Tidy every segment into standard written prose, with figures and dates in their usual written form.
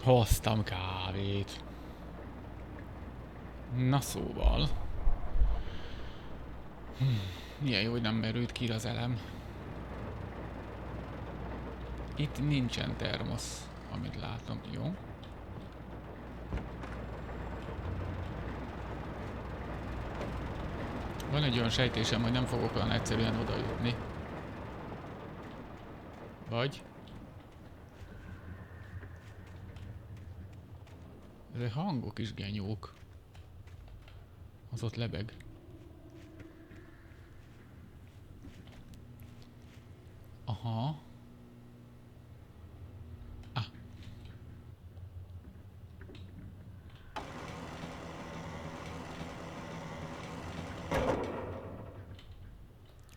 Hoztam kávét. Na szóval. Milyen jó, hogy nem merült ki az elem. Itt nincsen termosz, amit látom. Jó. Van egy olyan sejtésem, hogy nem fogok olyan egyszerűen oda jutni. Vagy? Ezek hangok is genyók. Az ott lebeg. Aha. Ah.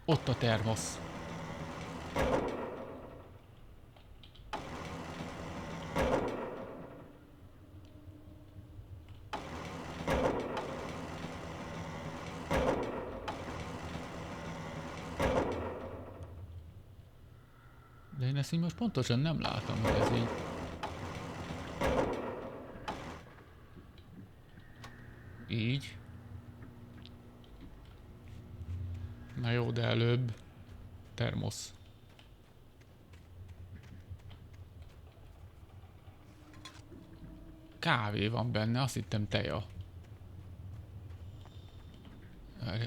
Ott a termosz. De én ezt így most pontosan nem látom, hogy ez így... Így. Na jó, de előbb... Termosz. Kávé van benne, azt hittem teja.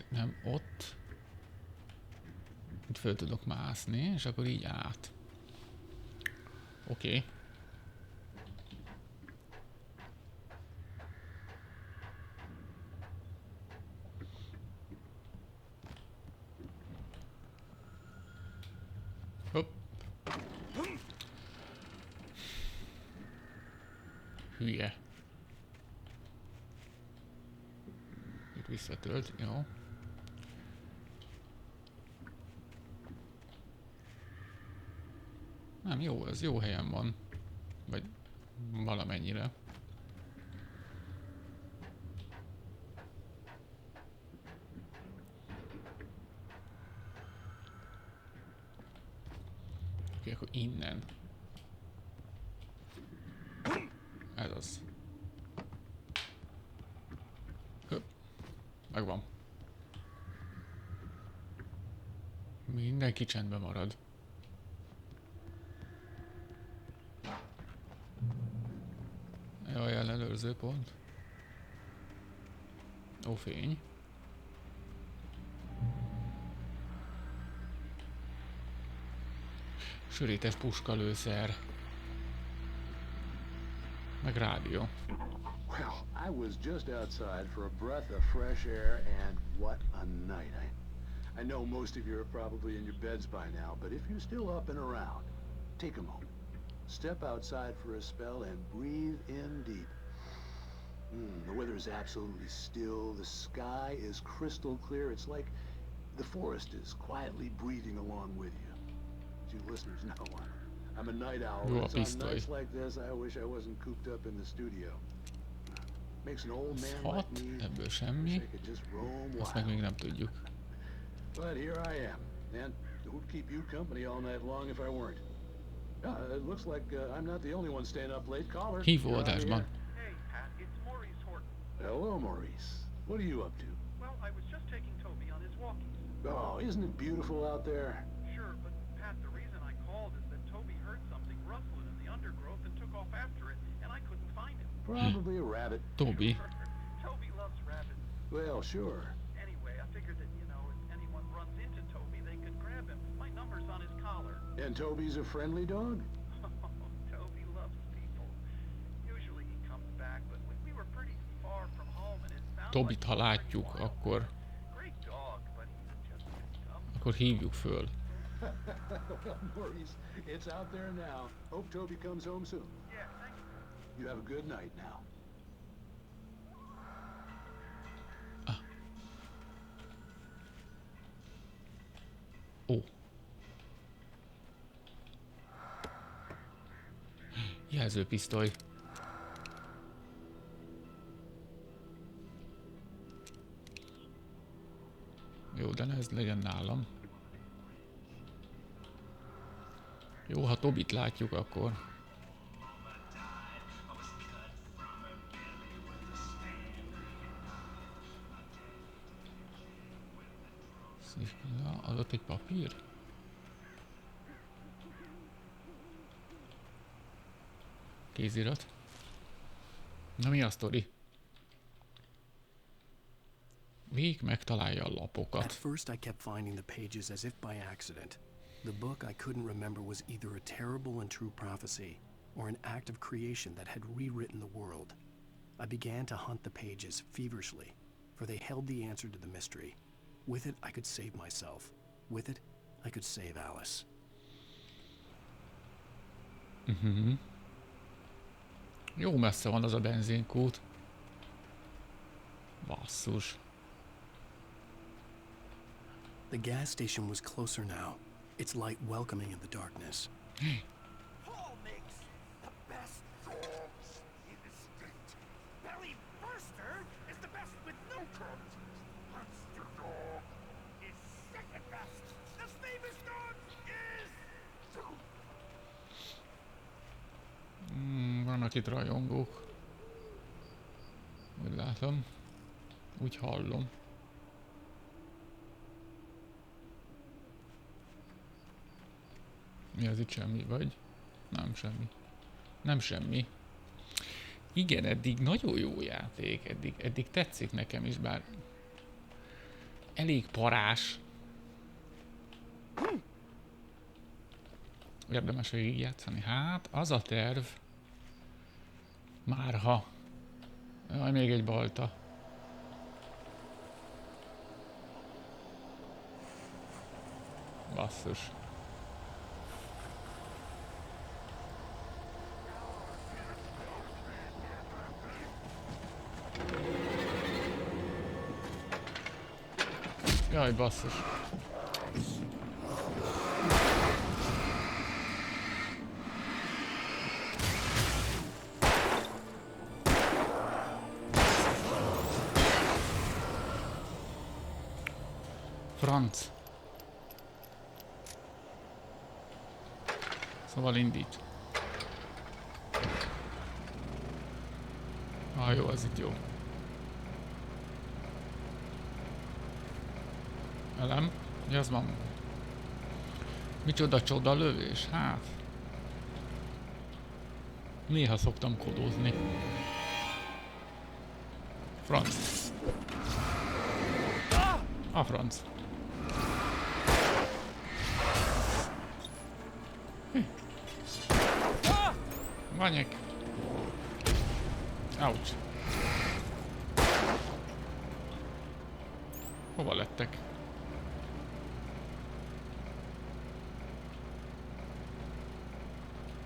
Nem, ott. Itt föl tudok mászni, és akkor így át. Oké. Hopp. Hülye. Itt visszatölt, jó. Nem, jó, ez jó helyen van. Vagy valamennyire. Oké, akkor innen. Ez az. Höpp. Megvan. Mindenki csendben marad. Jaj, ellenőrző pont. Ó, fény. Sörétes puskalőszer. Meg rádió. Well, I was just outside for a breath of fresh air, and what a night. I know most of you are probably in your beds by now, but if you're still up and around, take a moment. Step outside for a spell and breathe in deep. The weather is absolutely still. The sky is crystal clear. It's like the forest is quietly breathing along with you. As you listeners know, I'm a night owl. It's on nights like this I wish I wasn't cooped up in the studio. Makes an old man like me ebből semmi. wish I could just roam Azt meg még nem tudjuk. But here I am, and who'd keep you company all night long if I weren't? It looks like I'm not the only one staying up late. Caller. Hívó adásban. Hey, Pat, it's Maurice Horton. Hello, Maurice. What are you up to? Well, I was just taking Toby on his walkies. Oh, isn't it beautiful out there? Sure, but Pat, the reason I called is that Toby heard something rustling in the undergrowth and took off after it, and I couldn't find him. Probably a rabbit. Toby. Toby loves rabbits. Well, sure. Anyway, I figured that, you know, if anyone runs into Toby, they could grab him. My number's on his collar. And Toby's a friendly dog? Toby loves people. Usually he comes back, but we were pretty far from home and it sounds Tobit, ha látjuk, akkor... Great dog, but he's just dumb. Akkor hívjuk föl. Maurice, it's out there now. Hope Toby comes home soon. Yeah, thank you. You have a good night now. Ó. Jelzőpisztoly. Jó, de ne ez legyen nálam. Jó, ha Tobit látjuk, akkor... Adott egy papír? Kézirat. Na mi a sztori? Vég megtalálja a lapokat. At first I kept finding the pages as if by accident. The book I couldn't remember was either a terrible and true prophecy or an act of creation that had rewritten the world. I began to hunt the pages feverishly, for they held the answer to the mystery. With it, I could save myself. With it, I could save Alice. Jó messze van az a benzinkút. Basszus. The gas station was closer now, its light welcoming in the darkness. Paul makes the best dogs in the state. Belly Burster is the best with no coat. Monster Dog is second best. The famous dog is... Vannak itt rajongók. Úgy látom. Úgy hallom. Mi az itt, semmi vagy? Nem semmi. Nem semmi. Igen, eddig nagyon jó játék. Eddig tetszik nekem is, bár elég parás. Érdemes végigjátszani. Hát, az a terv. Márha. Jaj, még egy balta. Basszus. Jaj, basszus. Franc. Szóval indít. Jó, az itt jó. Elem? Mi az van? Micsoda csoda lövés? Hát. Néha szoktam kodózni. Franc. A franc. Vanyek. Ouch. Hova lettek?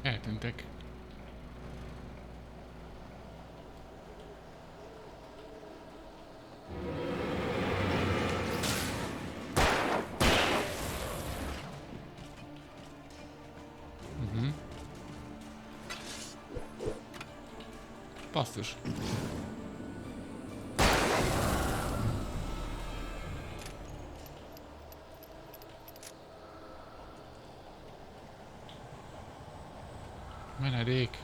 Eltűntek. Basszus. Menedék.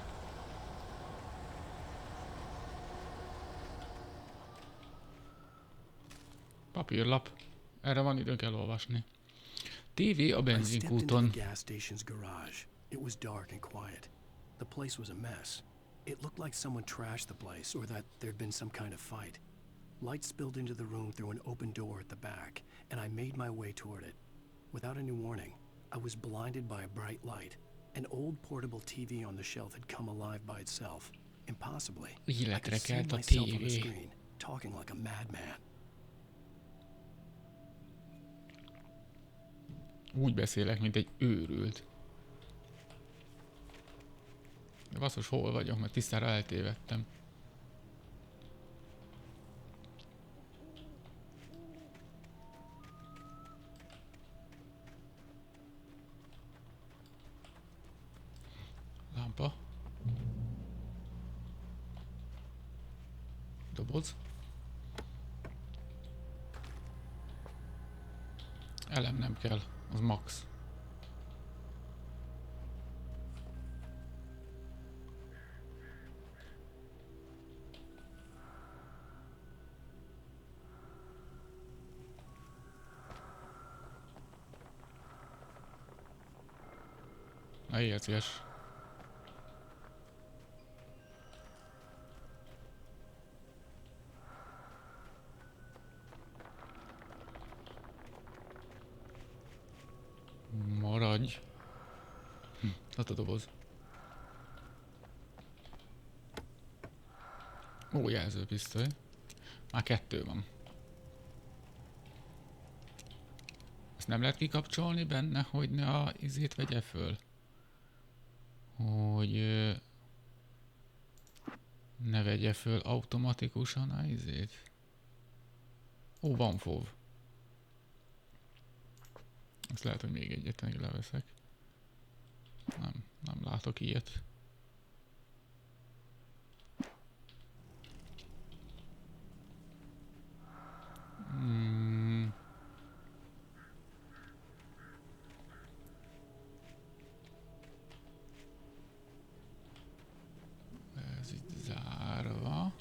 Papírlap. Erre van időnk elolvasni. TV a benzinkúton. It was dark and quiet. The place was a mess. It looked like someone trashed the place or that there'd been some kind of fight. Light spilled into the room through an open door at the back, and I made my way toward it. Without any warning, I was blinded by a bright light. An old portable TV on the shelf had come alive by itself. Impossibly, I could see myself on the screen, talking like a madman. Úgy beszélek, mint egy őrült. De basszus, hol vagyok, mert tisztára eltévedtem. Lámpa. Doboz. Elem nem kell, az max. érciás. Maradj. Hát a doboz. Ó, jelzőpisztoly. Már 2 van. Ezt nem lehet kikapcsolni benne, hogy ne a izét vegye föl? Hogy ne vegye föl automatikusan a izét. Ó, van fov. Ezt lehet, hogy még egyet meg leveszek. Nem látok ilyet. Ez itt zárva.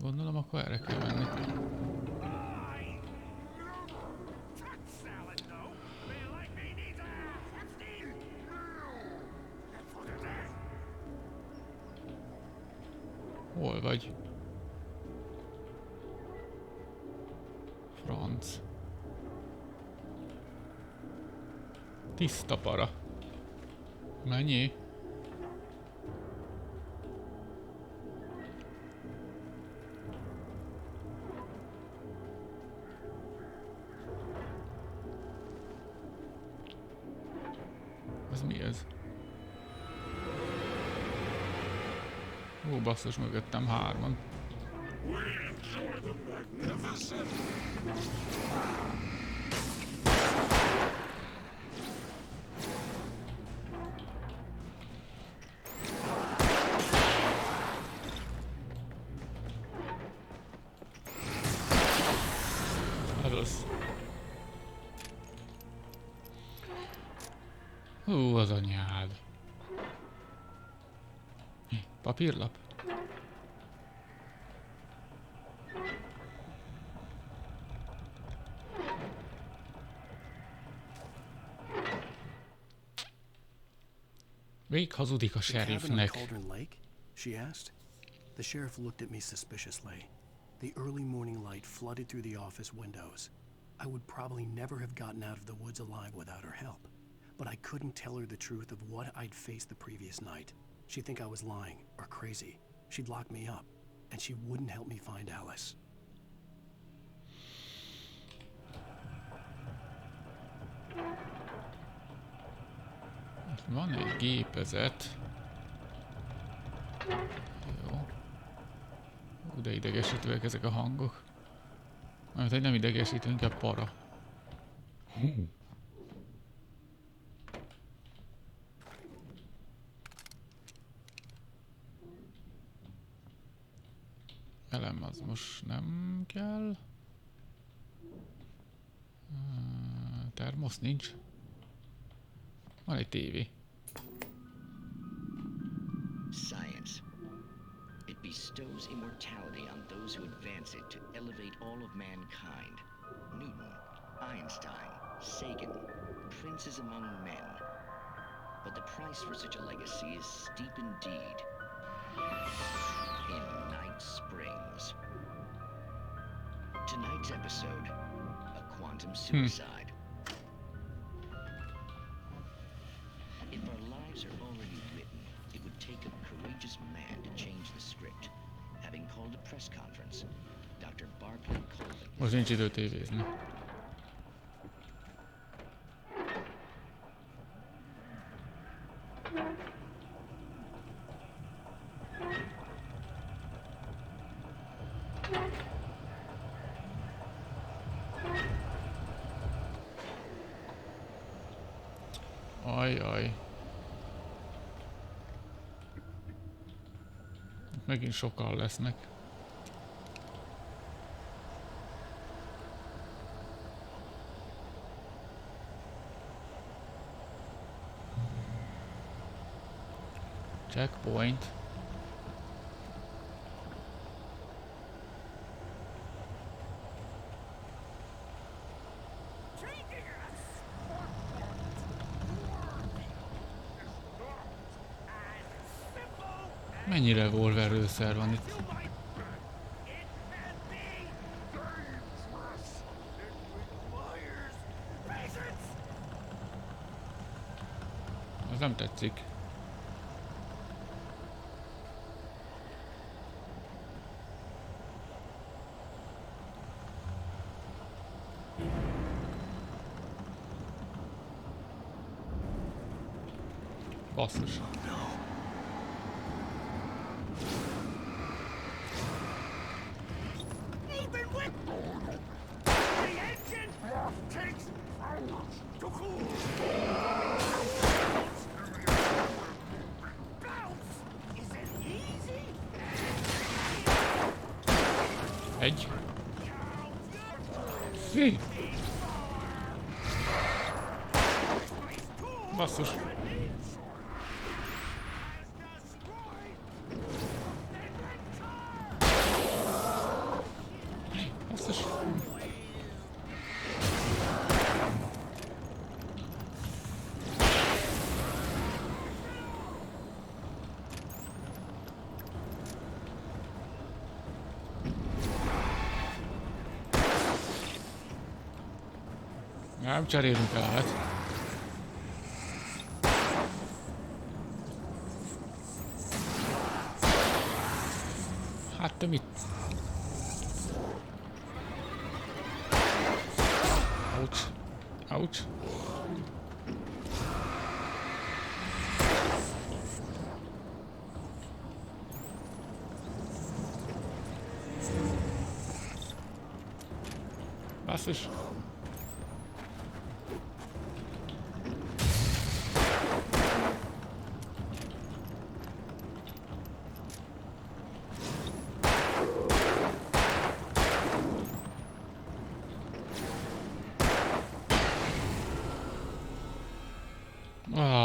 Gondolom, akkor erre kell menni. Hol vagy? Franc. Tiszta para. Mennyi? Ez mi ez? Ó, basszus, mögöttem 3-an. Ez az. Hú, az anyád. Papírlap? Még hazudik a sheriffnek. She asked. The sheriff looked at me suspiciously. The early morning light flooded through the office windows. I would probably never have gotten out of the woods alive without her help. But I couldn't tell her the truth of what I'd faced the previous night. She'd think I was lying or crazy. She'd lock me up, and she wouldn't help me find Alice. Van egy gépezet. Jó. De idegesítőek ezek a hangok. Mert hogy nem idegesítő, inkább para. Elem az most nem kell. Termosz nincs. Van egy tévé. Science. It bestows immortality on those who advance it to elevate all of mankind. Newton, Einstein, Sagan, princes among men. But the price for such a legacy is steep indeed. In Night Springs. Tonight's episode, a quantum suicide. If our lives are already written, it would take a courageous man to change the script. Having called a press conference, Dr. Barclay Colvin... Most nincs idő tévézni. Ajaj. Megint sokan lesznek. Checkpoint. Train Mennyi revolverlőszer van itt? Az nem tetszik. Basszus. Even with the engine takes hours to cool. Bounce isn't easy. Egy. Hé! Basszus. Basszus. Nem cserélünk elemet. Hát te mit? Ouch. Ouch. Basszus.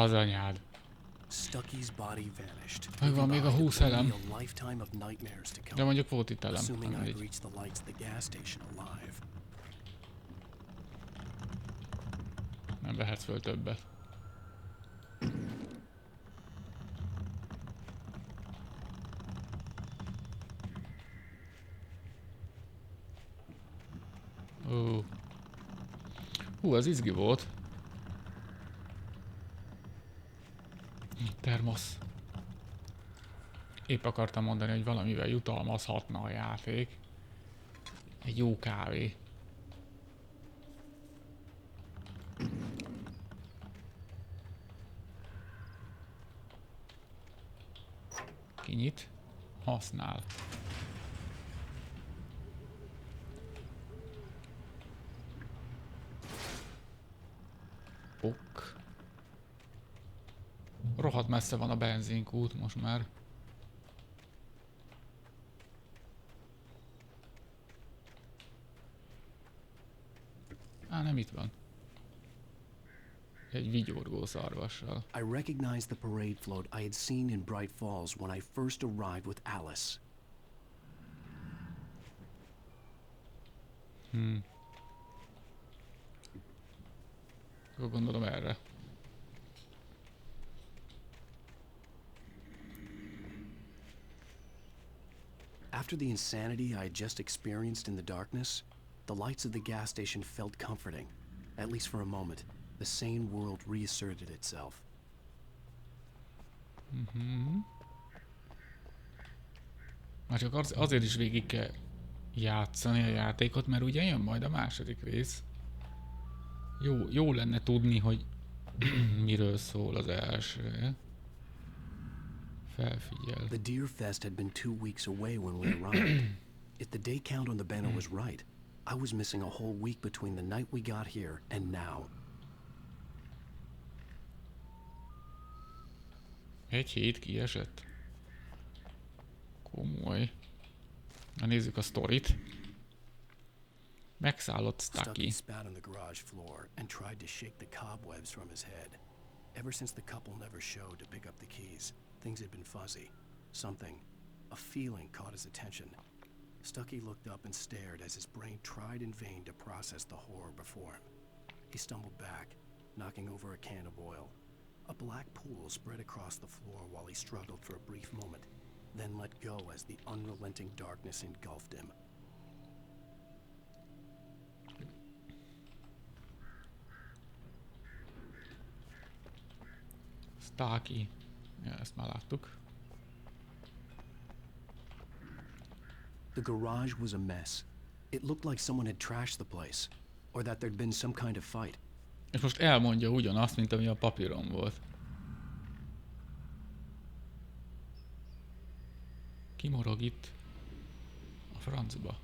Az anyád. Stucky's body vanished. Megvan még a 20 elem. A lifetime of nightmares to De come. mondjuk volt itt elem. Assuming Nem I'd így. reach the lights at the gas station alive. Nem vehetsz föl többet. Ó. Hú, az izgi volt. Termosz. Épp akartam mondani, hogy valamivel jutalmazhatna a játék. Egy jó kávé. Kinyit, használ. Ok. Rohadt messze van a benzinkút most már. Á, nem itt van. Egy vigyorgó szarvassal. I recognized the parade float I had seen in Bright Falls when I first arrived with Alice. Akkor gondolom erre. After the insanity I had just experienced in the darkness, the lights of the gas station felt comforting, at least for a moment. The sane world reasserted itself. Már csak azért is végig kell játszani a játékot, mert ugye jön majd a második rész. Jó lenne tudni, hogy miről szól az első. Felfigyel. The Deer Fest had been 2 weeks away when we arrived. If the day count on the banner was right, I was missing a whole week between the night we got here and now. Egy hét kiesett. Komoly. Na nézzük a sztorit. Megszállott Stucky Stucky. spat on the garage floor and tried to shake the cobwebs from his head. Ever since the couple never showed to pick up the keys, things had been fuzzy. Something, a feeling caught his attention. Stucky looked up and stared as his brain tried in vain to process the horror before him. He stumbled back, knocking over a can of oil. A black pool spread across the floor while he struggled for a brief moment. then let go as the unrelenting darkness engulfed him. Stalky. Ja, ezt már láttuk. The garage was a mess. It looked like someone had trashed the place, or that there'd been some kind of fight. És most elmondja ugyanazt, mint ami a papíron volt. Kimorog itt a francba.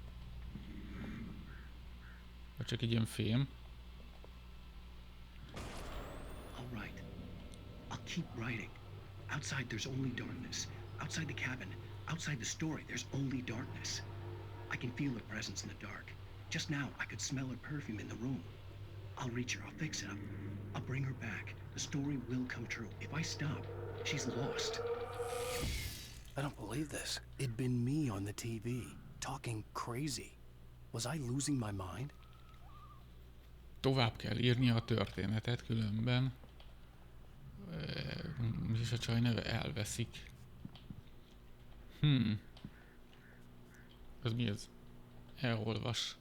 Vagy csak egy ilyen fém. All right. I'll keep writing. Outside there's only darkness. Outside the cabin, outside the story, there's only darkness. I can feel her presence in the dark. Just now, I could smell her perfume in the room. I'll reach her, I'll fix it up. I'll bring her back. The story will come true. If I stop, she's lost. I don't believe this. It'd been me on the TV, talking crazy. Was I losing my mind? Tovább kell írni a történetet, különben mi is a csaj neve? Elveszik. Ez mi ez? Elolvas.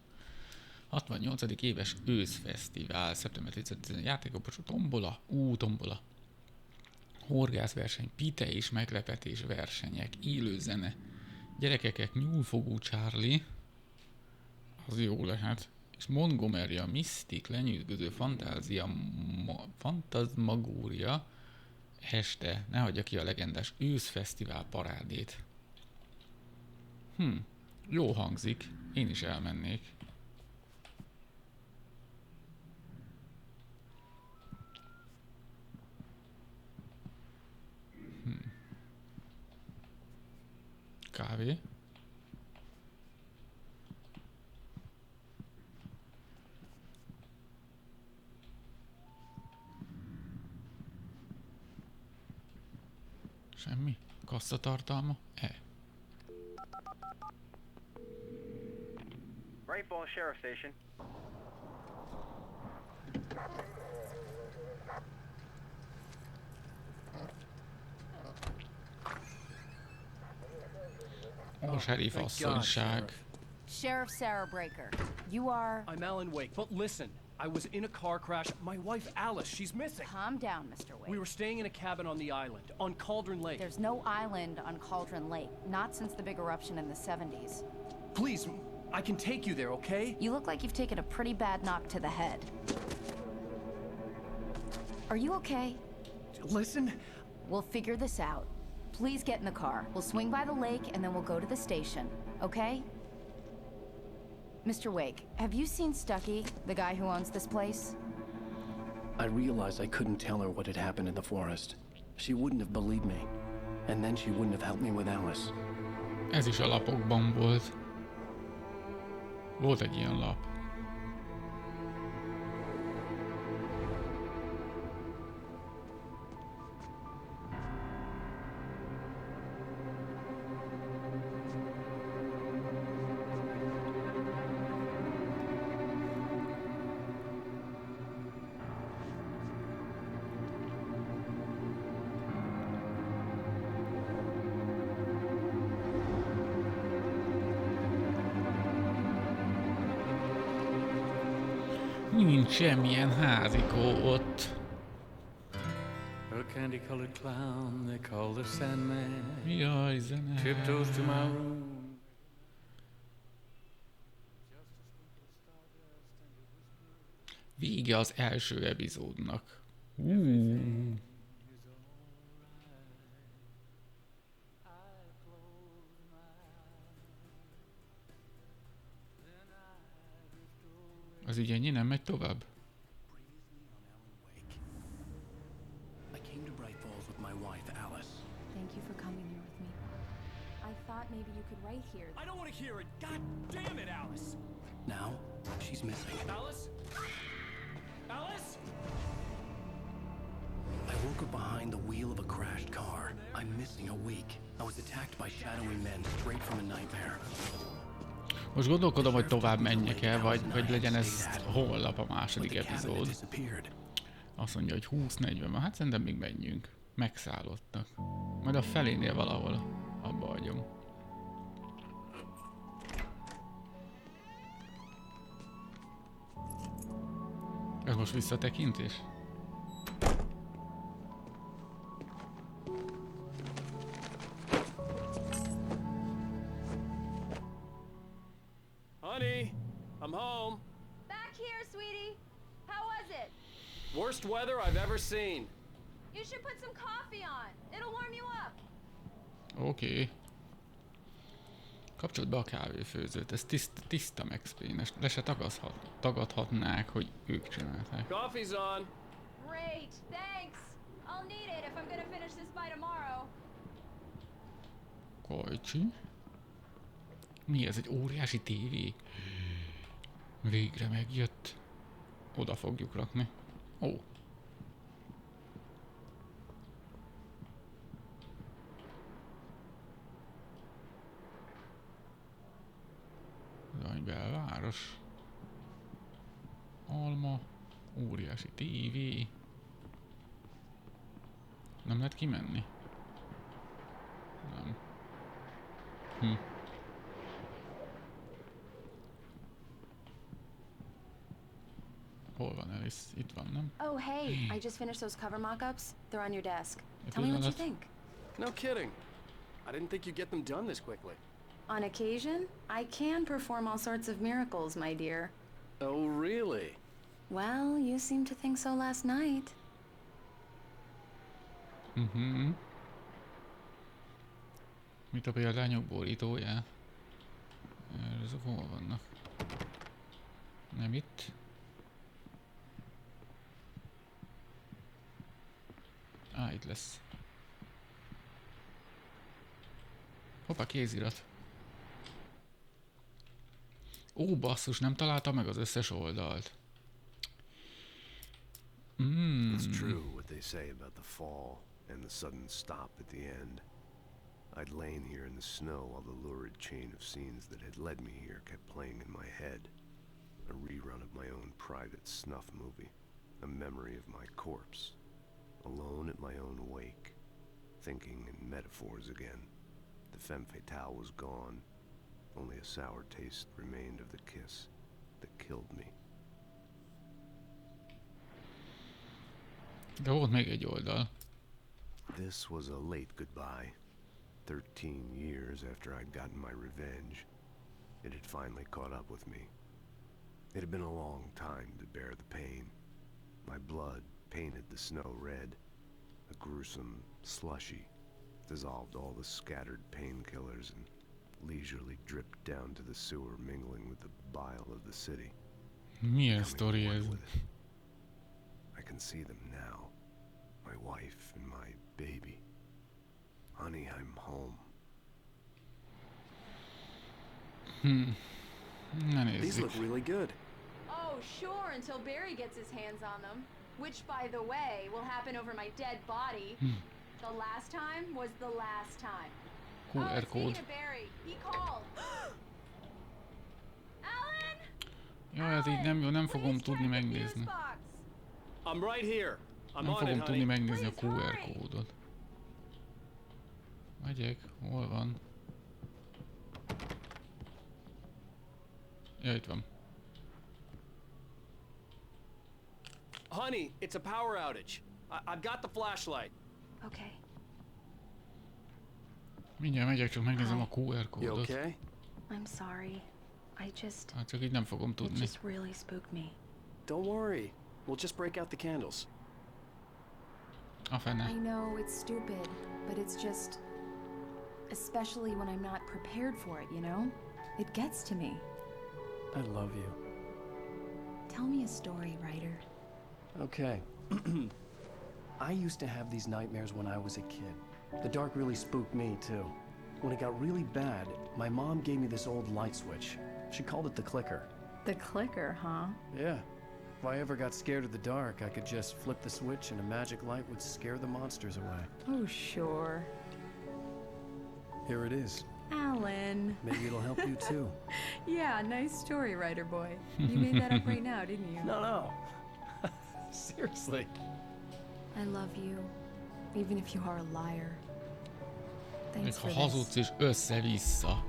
68. éves őszfesztivál, szeptember 10. játékopos, tombola, tombola. Horgászverseny, pite és meglepetés versenyek, élő zene. Gyerekeket nyúlfogú Charlie, az jó lehet. És Montgomery a misztik, lenyűgöző fantazmagória este, ne hagyja ki a legendás őszfesztivál parádét. Jó hangzik, én is elmennék. Kávé. Semmi? Kasszatartalma? Great Falls Sheriff Station. A sheriff asszonyság. Sheriff Sarah Breaker, you are... I'm Alan Wake, but listen, I was in a car crash. My wife Alice, she's missing. Calm down, Mr. Wake. We were staying in a cabin on the island, on Cauldron Lake. There's no island on Cauldron Lake, not since the big eruption in the 70s. Please, I can take you there, okay? You look like you've taken a pretty bad knock to the head. Are you okay? Listen. We'll figure this out. Please get in the car. We'll swing by the lake and then we'll go to the station, okay? Mr. Wake, have you seen Stucky, the guy who owns this place? I realized I couldn't tell her what had happened in the forest. She wouldn't have believed me. And then she wouldn't have helped me with Alice. Ez is a lapokban volt. Volt egy ilyen lap. Nincs semmilyen házikó ott. A candy-colored clown they call the Sandman. Jaj, zene. Tiptoes to my room. Vége az első epizódnak. Az ügy ennyi, nem megy tovább? I came to Bright Falls with my wife, Alice. Thank you for coming here with me. I thought maybe you could write here. I don't want to hear it. God damn it, Alice. Now, she's missing. Alice? Alice? I woke up behind the wheel of a crashed car. I'm missing a week. I was attacked by shadowy men straight from a nightmare. Most gondolkodom, hogy tovább menjek el, vagy legyen ez holnap a második epizód. Azt mondja, hogy 20-40 van. Hát szerintem még menjünk. Megszállottak. Majd a felénél valahol. Abba hagyom. Ez most visszatekintés? Honey, I'm home. Back here, sweetie. How was it? Worst weather I've ever seen. You should put some coffee on. It'll warm you up. Oké. Kapcsold be a kávéfőzőt, ez tiszta Max Payne, le se tagadhatnák, hogy ők csinálták. Coffee's on. Great, thanks. I'll need it if I'm gonna finish this by tomorrow. Kajcsi? Mi ez, egy óriási tévé? Végre megjött. Oda fogjuk rakni. Ó. Nagy belváros. Alma. Óriási tévé. Nem lehet kimenni? Nem. Hol van Alice? Itt van, nem? Oh, hey, I just finished those cover mock-ups. They're on your desk. Tell me what you think. No kidding. I didn't think you'd get them done this quickly. On occasion, I can perform all sorts of miracles, my dear. Oh, really? Well, you seemed to think so last night. Mit a példányok borítóját? Ezek hol vannak? Nem itt? Itt lesz. Hoppá, kézirat. Ó, basszus, nem találta meg az összes oldalt. It's true what they say about the fall and the sudden stop at the end. I'd lain here in the snow while the lurid chain of scenes that had led me here kept playing in my head. A rerun of my own private snuff movie. A memory of my corpse. Alone at my own wake. Thinking in metaphors again. The femme fatale was gone. Only a sour taste remained of the kiss that killed me. De volt még egy oldal. This was a late goodbye. 13 years after I'd gotten my revenge, it had finally caught up with me. It had been a long time to bear the pain. My blood painted the snow red. A gruesome slushy dissolved all the scattered painkillers and leisurely dripped down to the sewer, mingling with the bile of the city. Milyen sztori ez? I can see them now. My wife and my baby. Honey, I'm home. These look really good. Oh, sure, until Barry gets his hands on them. Which, by the way, will happen over my dead body. The last time was the last time. Speaking of Barry, he called. Alan! Jaj, ez így nem jó, nem fogom tudni megnézni. I'm right here. Nem fogom tudni megnézni a QR kódot. Megyek, hol van? Ja, itt van. Honey, it's a power outage. I've got the flashlight. Okay. Mindjárt megyek, csak megnézem a QR kódot. You okay? I'm sorry. I just... Hát csak így nem fogom It tudni. just really spooked me. Don't worry. We'll just break out the candles. A fene. I know it's stupid, but it's just... Especially when I'm not prepared for it, you know? It gets to me. I love you. Tell me a story, writer. Okay. I used to have these nightmares when I was a kid. The dark really spooked me, too. When it got really bad, my mom gave me this old light switch. She called it the clicker. The clicker, huh? Yeah. If I ever got scared of the dark, I could just flip the switch and a magic light would scare the monsters away. Oh, sure. Here it is. Alan. Maybe it'll help you, too. Yeah, nice story, writer boy. You made that up right now, didn't you? No. Seriously. I love you, even if you are a liar. Még ha hazudsz és össze-vissza.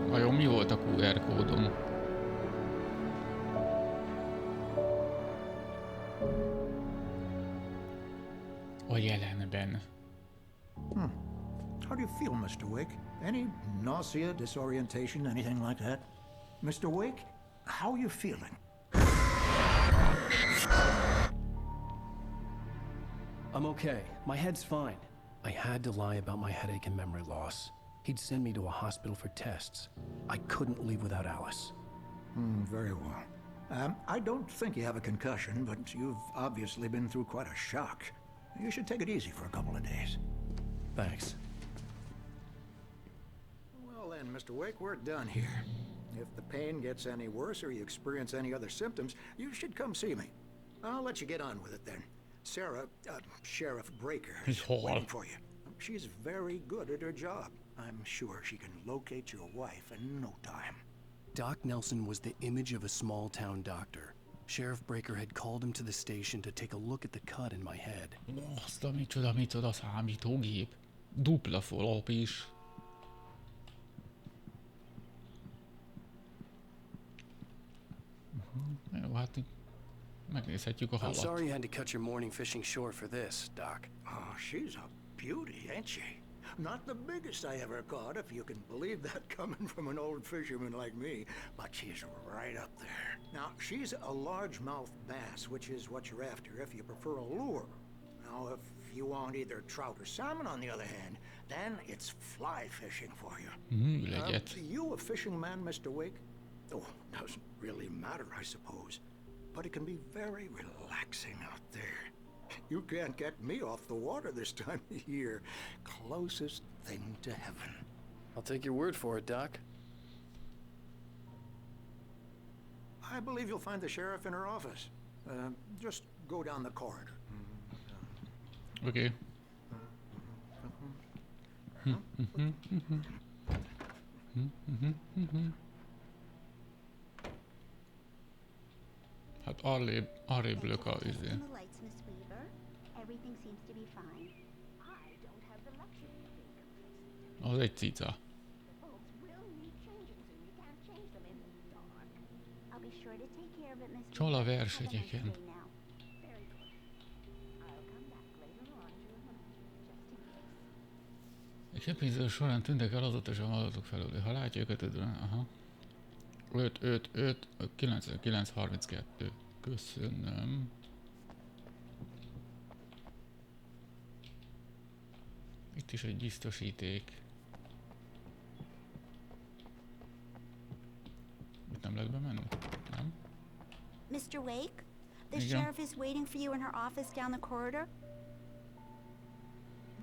Vajon mi volt a QR kódom? A jelenben. How do you feel, Mr. Wake? Any nausea, disorientation, anything like that? Mr. Wake, how are you feeling? I'm okay. My head's fine. I had to lie about my headache and memory loss. He'd send me to a hospital for tests. I couldn't leave without Alice. Very well. I don't think you have a concussion, but you've obviously been through quite a shock. You should take it easy for a couple of days. Thanks. Well then, Mr. Wake, we're done here. If the pain gets any worse or you experience any other symptoms, you should come see me. I'll let you get on with it then. Sarah, Sheriff Breaker, is waiting for you. She's very good at her job. I'm sure she can locate your wife in no time. Doc Nelson was the image of a small-town doctor. Sheriff Breaker had called him to the station to take a look at the cut in my head. Azt a micsoda számítógép. Dupla follow-up is. Jó, hát megnézhetjük a halat. I'm sorry you had to cut your morning fishing short for this, Doc. Oh, she's a beauty, ain't she? Not the biggest I ever caught, if you can believe that coming from an old fisherman like me, but she's right up there. Now, she's a largemouth bass, which is what you're after if you prefer a lure. Now, if you want either trout or salmon, on the other hand, then it's fly fishing for you. You a fishing man, Mr. Wake? Oh, doesn't really matter, I suppose. But it can be very relaxing out there. You can't get me off the water this time of year. Closest thing to heaven. I'll take your word for it, Doc. I believe you'll find the sheriff in her office. Just go down the corridor. Okay. Hát arrébb lök a izé. Az egy cica. Csal a versenyeken. Egy epizód során tűntek el azóta adatok felől. Ha látja őket, aha. 5, 99, 32. Köszönöm. Itt is egy biztosíték. Itt nem lehet bemenni? Nem? Mr. Wake, the Igen. sheriff is waiting for you in her office down the corridor.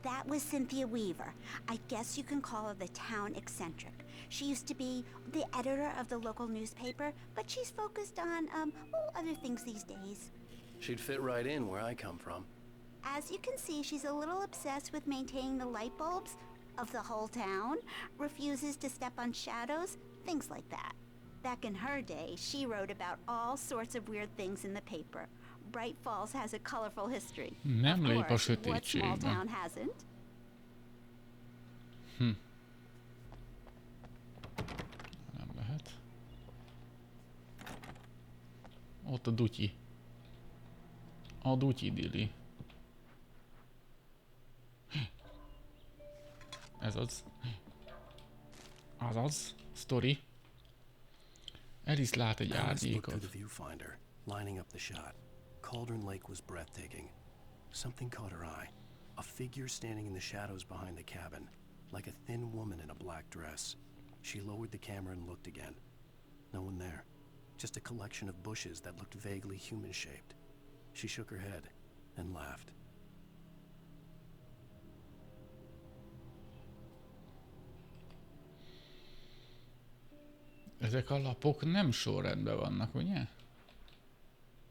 That was Cynthia Weaver. I guess you can call her the town eccentric. She used to be the editor of the local newspaper, but she's focused on, other things these days. She'd fit right in where I come from. As you can see, she's a little obsessed with maintaining the light bulbs of the whole town, refuses to step on shadows, things like that. Back in her day, she wrote about all sorts of weird things in the paper. Bright Falls has a colorful history. Nem lép a What small sötétségbe. town hasn't? Nem lehet. Ott a dutyi. A dutyi dili. Ez az. Azaz. Story. Alice lát egy Alice looked through árnyékot. the viewfinder, lining up the shot. Cauldron Lake was breathtaking. Something caught her eye. A figure standing in the shadows behind the cabin, like a thin woman in a black dress. She lowered the camera and looked again. No one there. Just a collection of bushes that looked vaguely human-shaped. She shook her head and laughed. Ezek a lapok nem sorrendben vannak, ugye?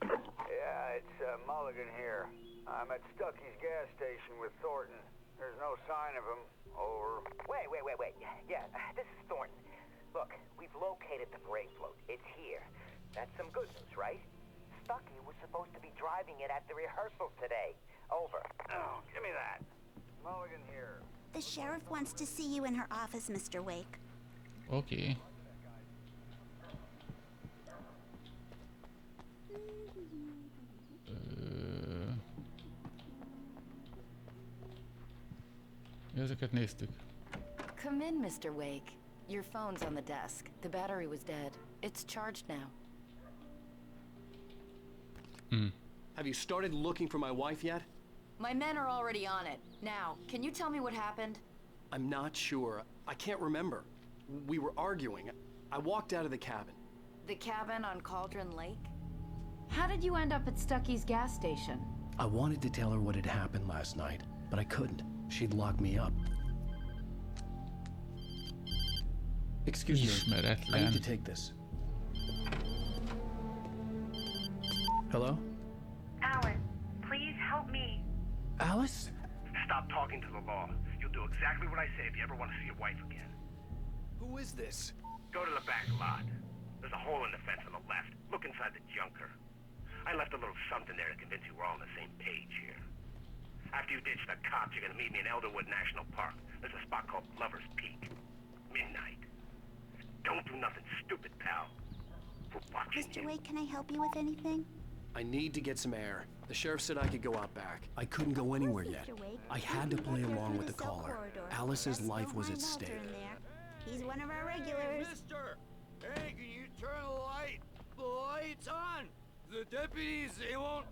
Yeah, it's Mulligan here. I'm at Stucky's gas station with Thornton. There's no sign of him. Over. Wait. Yeah, this is Thornton. Look, we've located the brake float. It's here. That's some good news, right? Stucky was supposed to be driving it at the rehearsal today. Over. Oh, give me that. Mulligan here. The sheriff wants to see you in her office, Mr. Wake. Okay. Ezeket néztük. Come in, Mr. Wake. Your phone's on the desk. The battery was dead. It's charged now. Have you started looking for my wife yet? My men are already on it. Now, can you tell me what happened? I'm not sure. I can't remember. We were arguing. I walked out of the cabin. The cabin on Cauldron Lake? How did you end up at Stucky's gas station? I wanted to tell her what had happened last night, but I couldn't. She'd lock me up. Excuse me. I need to take this. Hello? Alice, please help me. Alice? Stop talking to the law. You'll do exactly what I say if you ever want to see your wife again. Who is this? Go to the back lot. There's a hole in the fence on the left. Look inside the junker. I left a little something there to convince you we're all on the same page here. After you ditch the cops, you're gonna meet me in Elderwood National Park. There's a spot called Lover's Peak. Midnight. Don't do nothing stupid, pal. We're watching Mr. you. Wake, can I help you with anything? I need to get some air. The sheriff said I could go out back. I couldn't go anywhere yet. I had to play along with the caller. Alice's life was at stake. He's one of our regulars. Mister! Hey, can you turn the light? The light's on! The deputies, they don't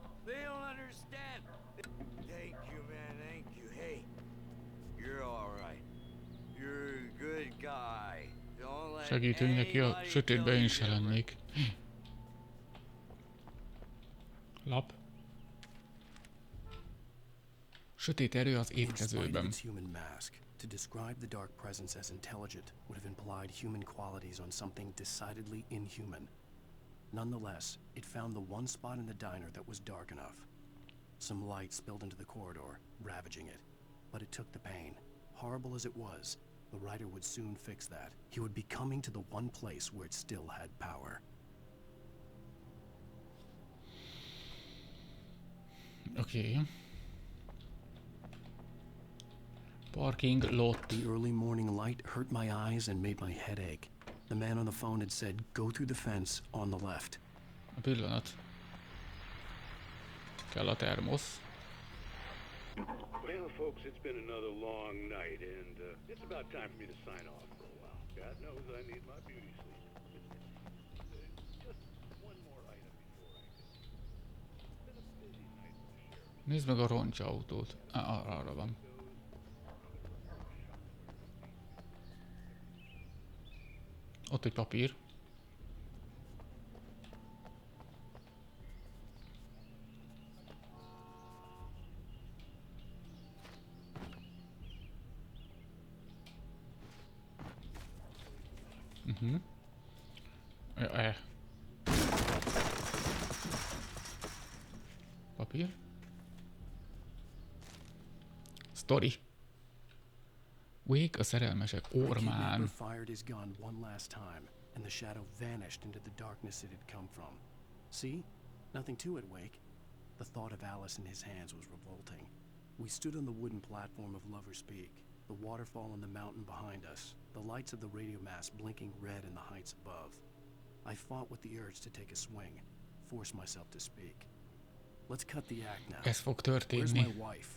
understand. Thank you, man, thank you. Hey, you're alright. You're a good guy. Don't let Segítünk neki, a sötétben én se lennék. Lap. Sötét erő az étkezőben. To describe the dark presence as intelligent would have implied human qualities on something decidedly inhuman. Nonetheless, it found the one spot in the diner that was dark enough. Some light spilled into the corridor, ravaging it. But it took the pain. Horrible as it was, the writer would soon fix that. He would be coming to the one place where it still had power. Okay. Parking lot. The early morning light hurt my eyes and made my head ache. The man on the phone had said, go through the fence on the left. A pillanat. Kell a termosz. Well, folks, it's been another long night, and it's about time for me to sign off for a while. God knows I need my beauty sleep. Just one more item before I go. It's been a busy night for the sheriff. Nézd meg a roncsautót. Arra van. Ott egy papír. Papír. Story. Wake a szerelmesek ormán. Fired his gun one last time, and the shadow vanished into the darkness it had come from. See? Nothing to it, Wake. The thought of Alice in his hands was revolting. We stood on the wooden platform of Lover's Peak, the waterfall on the mountain behind us, the lights of the radio mast blinking red in the heights above. I fought with the urge to take a swing, force myself to speak. Let's cut the act now. Ez fog történni. Where's my wife?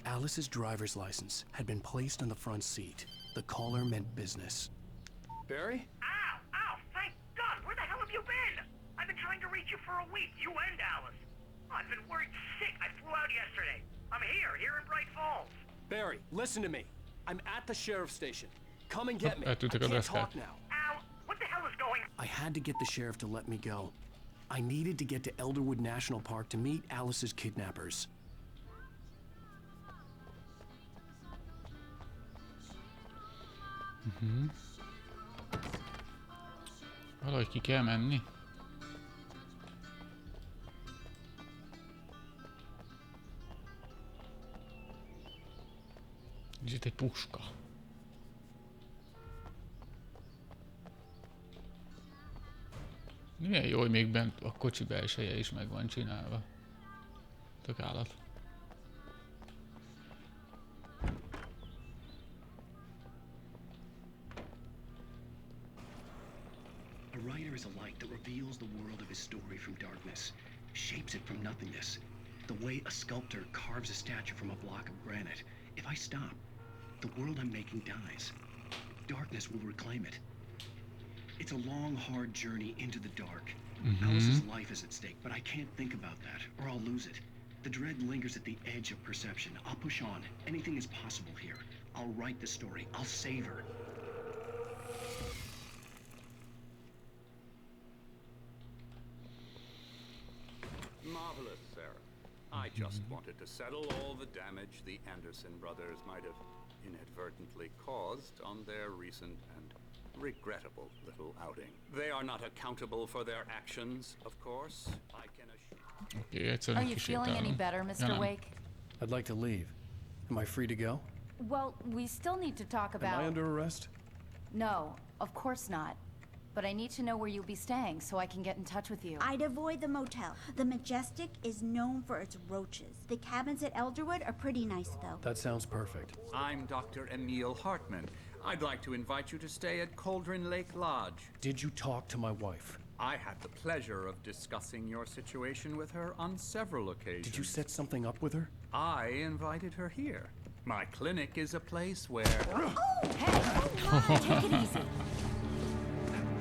Alice's driver's license had been placed on the front seat. The caller meant business. Barry? Ow! Ow! Thank God! Where the hell have you been? I've been trying to reach you for a week, you and Alice. I've been worried sick. I flew out yesterday. I'm here in Bright Falls. Barry, listen to me. I'm at the sheriff's station. Come and get me. I Eltűntek a can't deszkák. talk now. Al, what the hell is going on? I had to get the sheriff to let me go. I needed to get to Elderwood National Park to meet Alice's kidnappers. Valahogy ki kell menni. És itt egy puska. Milyen jó, hogy még bent a kocsi belseje is meg van csinálva. Tök állat. A writer is a light that reveals the world of his story from darkness, shapes it from nothingness. The way a sculptor carves a statue from a block of granite. If I stop, the world I'm making dies. Darkness will reclaim it. It's a long, hard journey into the dark. Alice's life is at stake, but I can't think about that, or I'll lose it. The dread lingers at the edge of perception. I'll push on. Anything is possible here. I'll write the story. I'll save her. Marvelous, Sarah. I just wanted to settle all the damage the Anderson brothers might have inadvertently caused on their recent and regrettable little outing. They are not accountable for their actions, of course. I can assure Are you feeling any better, Mr. Wake? I'd like to leave. Am I free to go? Well, we still need to talk about... Am I under arrest? No, of course not. But I need to know where you'll be staying so I can get in touch with you. I'd avoid the motel. The Majestic is known for its roaches. The cabins at Elderwood are pretty nice, though. That sounds perfect. I'm Dr. Emil Hartman. I'd like to invite you to stay at Cauldron Lake Lodge. Did you talk to my wife? I had the pleasure of discussing your situation with her on several occasions. Did you set something up with her? I invited her here. My clinic is a place where... Oh, hey! Take it easy.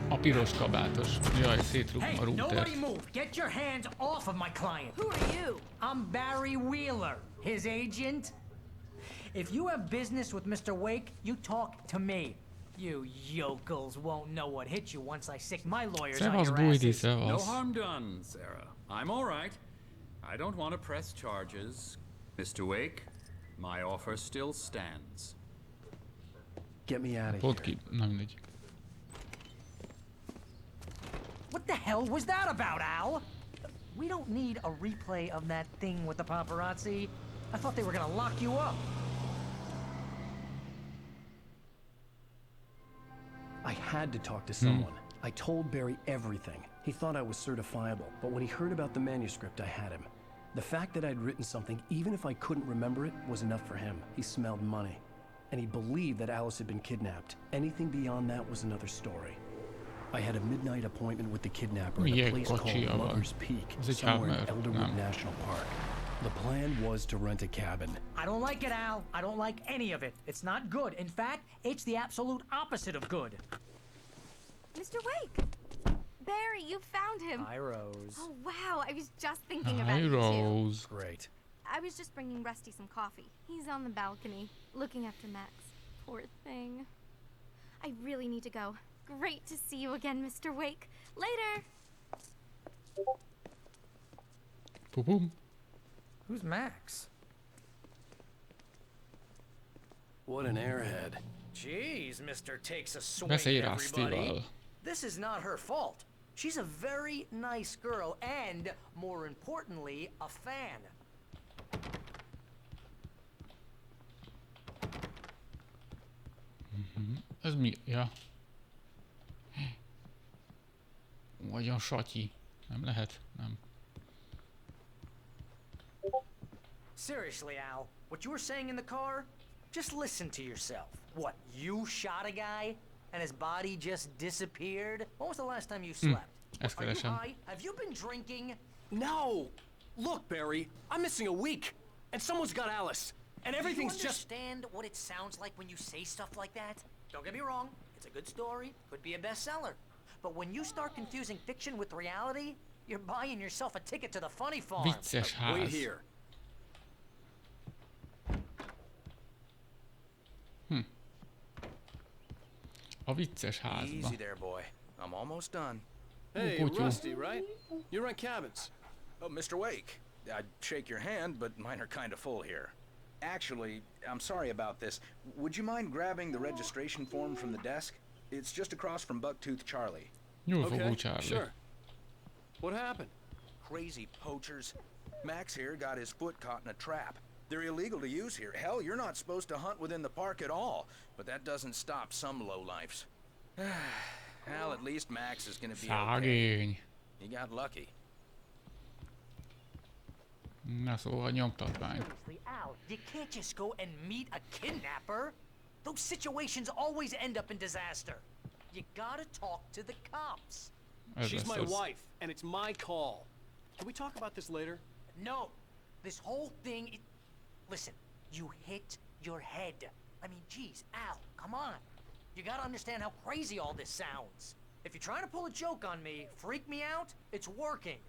A piros kabátos. Jaj, szétrúgom a Hey, routert. nobody move. Get your hands off of my client. Who are you? I'm Barry Wheeler, his agent. If you have business with Mr. Wake, you talk to me. You yokels won't know what hit you once I sick my lawyers on your asses. No harm done, Sarah. I'm all right. I don't want to press charges. Mr. Wake, my offer still stands. Get me out of Pont ki, nem mindegy. What the hell was that about, Al? We don't need a replay of that thing with the paparazzi. I thought they were gonna lock you up. I had to talk to someone. I told Barry everything. He thought I was certifiable, but when he heard about the manuscript, I had him. The fact that I'd written something, even if I couldn't remember it, was enough for him. He smelled money. And he believed that Alice had been kidnapped. Anything beyond that was another story. I had a midnight appointment with the kidnapper at a place called Lover's Peak, somewhere in Elderwood National Park. The plan was to rent a cabin. I don't like it, Al. I don't like any of it. It's not good. In fact, it's the absolute opposite of good. Mr. Wake! Barry, you found him. Hi, Rose. Oh, wow. I was just thinking about Hi, you, too. Rose. Great. I was just bringing Rusty some coffee. He's on the balcony, looking after Max. Poor thing. I really need to go. Great to see you again, Mr. Wake. Later! Boom. Who's Max? What an airhead. Jeez, Mr. Takes a swing, Beszélj everybody. Rustyval. This is not her fault. She's a very nice girl and, more importantly, a fan. Ez mi? Ja. Olyan satyi. Nem lehet? Nem. Seriously, Al, what you were saying in the car? Just listen to yourself. What, you shot a guy and his body just disappeared? When was the last time you slept? Are you high? Have you been drinking? No! Look, Barry, I'm missing a week, and someone's got Alice, and everything's Do you just... understand what it sounds like when you say stuff like that? Don't get me wrong, it's a good story, could be a bestseller. But when you start confusing fiction with reality, you're buying yourself a ticket to the funny farm. Vicces ház. Wait here. A vicces házba. Easy there, boy. I'm almost done. Hey, Rusty, right? You rent cabins. Oh, Mr. Wake. I'd shake your hand, but mine are kind of full here. Actually, I'm sorry about this. Would you mind grabbing the registration form from the desk? It's just across from Bucktooth Charlie. Nyúlfogó Charlie. Sure. What happened? Crazy poachers. Max here got his foot caught in a trap. They're illegal to use here. Hell, you're not supposed to hunt within the park at all. But that doesn't stop some lowlifes. Well, at least Max is gonna be okay. Szegény. You got lucky. Na szóval nyomtatvány. Seriously, Al, you can't just go and meet a kidnapper. Those situations always end up in disaster. You gotta talk to the cops. She's my wife, and it's my call. Can we talk about this later? No, this whole thing. Listen, you hit your head. I mean, geez, Al, come on. You gotta understand how crazy all this sounds. If you're trying to pull a joke on me, freak me out, it's working.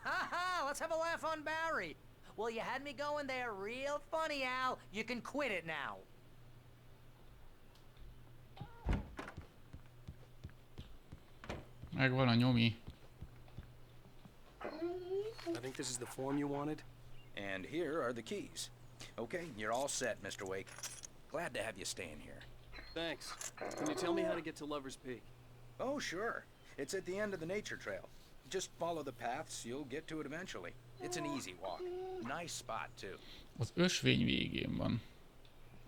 Ha ha, let's have a laugh on Barry. Well, you had me going there real funny, Al. You can quit it now. Megvan a nyomi. I think this is the form you wanted. And here are the keys. Okay, you're all set, Mr. Wake. Glad to have you staying here. Thanks. Can you tell me how to get to Lover's Peak? Oh, sure. It's at the end of the nature trail. Just follow the paths, you'll get to it eventually. It's an easy walk. Nice spot, too. Az ösvény végén van.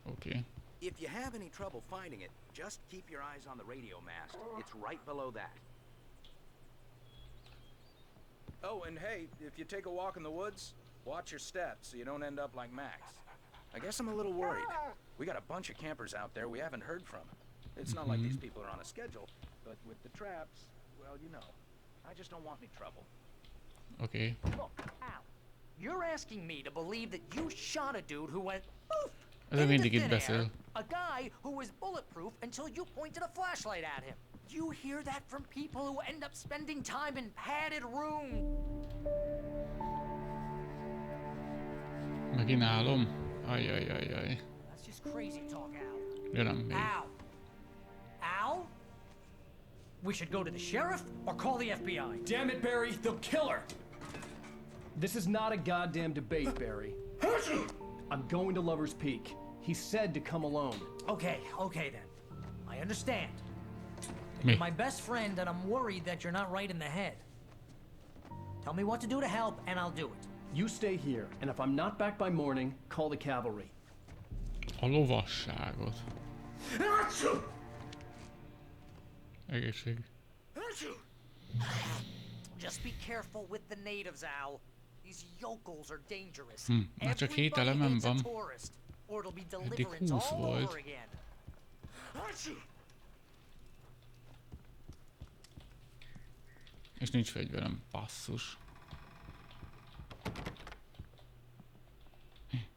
Oké. If you have any trouble finding it, just keep your eyes on the radio mast. It's right below that. Oh, and hey, if you take a walk in the woods, watch your steps so you don't end up like Max. I guess I'm a little worried. We got a bunch of campers out there we haven't heard from. It's not like these people are on a schedule, but with the traps, well, you know. I just don't want any trouble. Okay. Look, Al, you're asking me to believe that you shot a dude who went poof Ez mindig itt beszél. a guy who was bulletproof until you pointed a flashlight at him. You hear that from people who end up spending time in padded rooms. Megint álom? Ajajajaj. That's just crazy talk, Al. Jönöm még. Al? Al? We should go to the sheriff or call the FBI. Damn it, Barry, they'll kill her! This is not a goddamn debate, Barry. I'm going to Lover's Peak. He said to come alone. Okay then. I understand. Me. You're my best friend and I'm worried that you're not right in the head. Tell me what to do to help and I'll do it. You stay here, and if I'm not back by morning, call the cavalry. A lovasságot. Egészség. Just be careful with the natives, Al. These yokels are dangerous. Már csak 7 elemem van. Or it'll be Eddig deliverance 20 all volt. over again. És nincs fegyverem, basszus.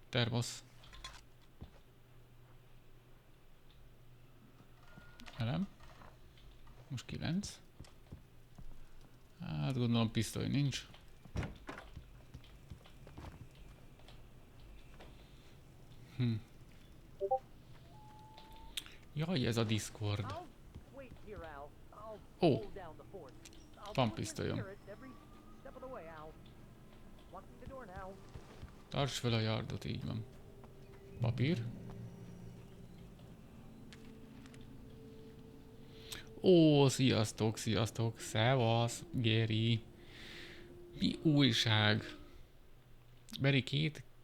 Termosz. Elem. Most 9. Hát gondolom pisztoly nincs. Jaj, ez a Discord. Ó, van pisztolyom. Tarts fel a yardot, így van. Papír. Ó, sziasztok, sziasztok. Szevasz, Geri. Mi újság? Beri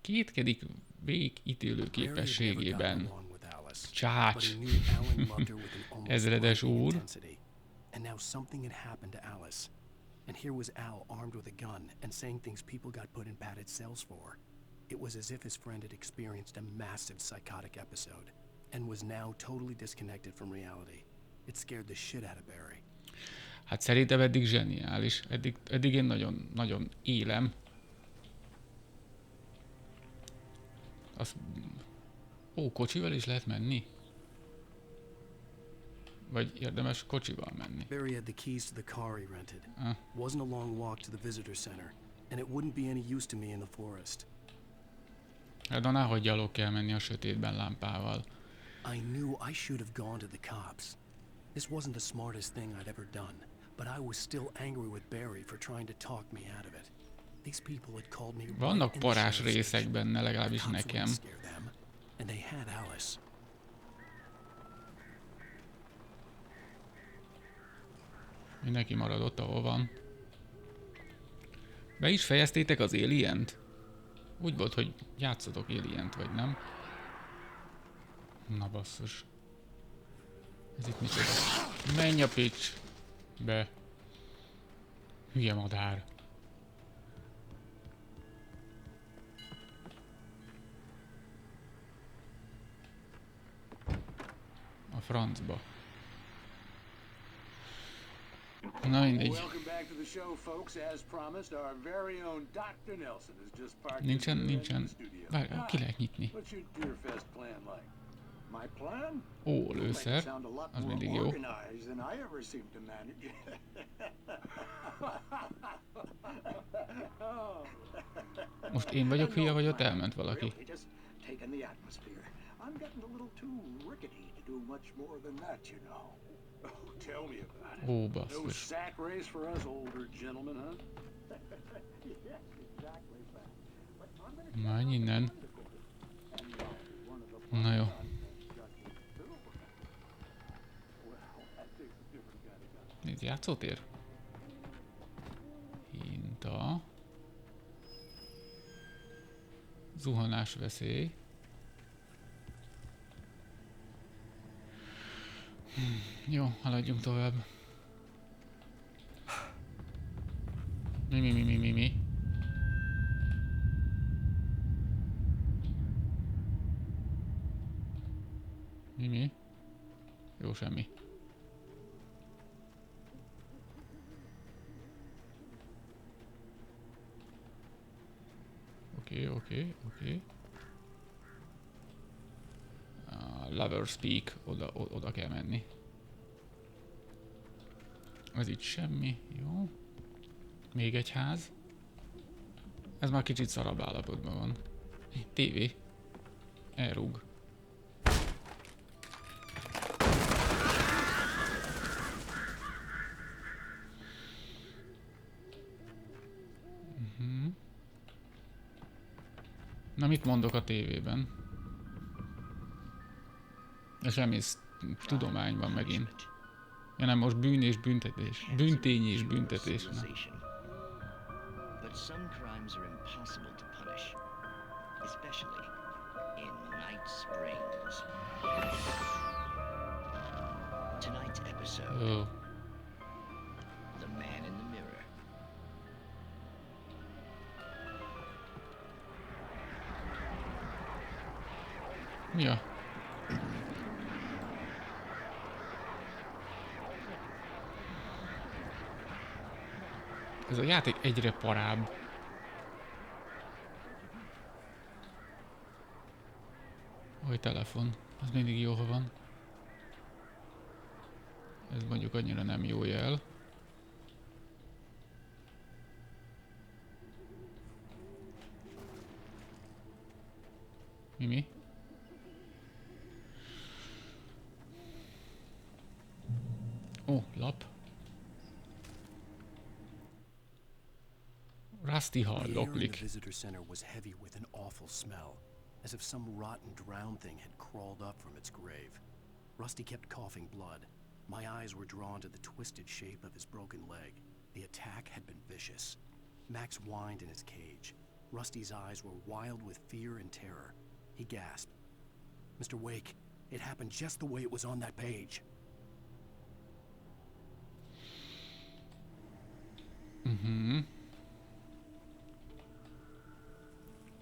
kétkedik végítélő képességében. Csács. Ezredes úr. And now something had happened to Alice. And here was Al armed with a gun and saying things people got put in padded cells for. It was as if his friend had experienced a massive psychotic episode and was now totally disconnected from reality. It scared the shit out of Barry. Hát szerintem eddig zseniális. Eddig én nagyon élem. Ó, kocsival is lehet menni? Vagy érdemes kocsival menni? Barry had the keys to the car he rented. Wasn't a long walk to the visitor center, and it wouldn't be any use to me in the forest. Hát nehogy gyalog kell menni a sötétben lámpával. I knew I should have gone to the cops. This wasn't the smartest thing I'd ever done, but I was still angry with Barry for trying to talk me out of it. These people had called me. Vannak parás részek benne, legalábbis nekem. And they had Alice. Mindenki maradott, ahol van. Be is fejeztétek az Alien-t? Úgy volt, hogy játszotok Alien-t, vagy nem? Na basszus. Ez itt micsoda? Menj a pitch! Be. Hülye madár. A francba. Na mindegy. Welcome back to the show, folks. As promised, our very own Dr. Nelson has just parked Nincsen. Várj, ki lehet nyitni. What's your Deerfest plan like? My plan? Ó, lőszer. Az mindig jó. Than I ever seem to manage. Most én vagyok hülye, vagy ott elment valaki? Just taking the atmosphere. I'm getting a little too rickety to do much more than that, you know. Oh, tell me about it. Ó, No basszus. sack race for us older gentlemen, huh? Yes, exactly. But I'm gonna Menj innen. Na jó. Nézd, játszótér? Hinta. Zuhanás veszély. Jó, haladjunk tovább. Mi? Mi? Jó, semmi. Oké. Lover's Peak, oda kell menni. Ez itt semmi, jó. Még egy ház. Ez már kicsit szarabb állapotban van. TV. Elrúg. Na mit mondok a tévében? De semmi tudomány van megint. Ja nem, most bűn és büntetés. Bűntény és büntetés. Na. But some crimes are impossible to punish, especially in Night Springs. Tonight's episode. Oh. The Man in the Mirror. Mi a? Ez a játék egyre parább. Hogy telefon. Az mindig jó, ha van. Ez mondjuk annyira nem jó jel. Mi? Ó, lap. Rusty Hall, The air in the loklik. visitor center was heavy with an awful smell, as if some rotten drowned thing had crawled up from its grave. Rusty kept coughing blood. My eyes were drawn to the twisted shape of his broken leg. The attack had been vicious. Max whined in his cage. Rusty's eyes were wild with fear and terror. He gasped. Mr. Wake, it happened just the way it was on that page.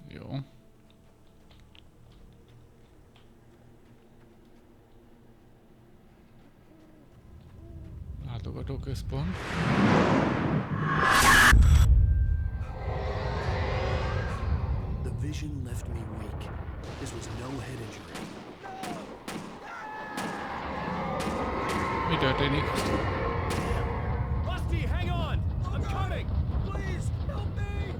Jó. Látogatóközpont. The vision left me weak. This was no head injury. Mi történik? Rusty, hang on! I'm coming! Please, help me!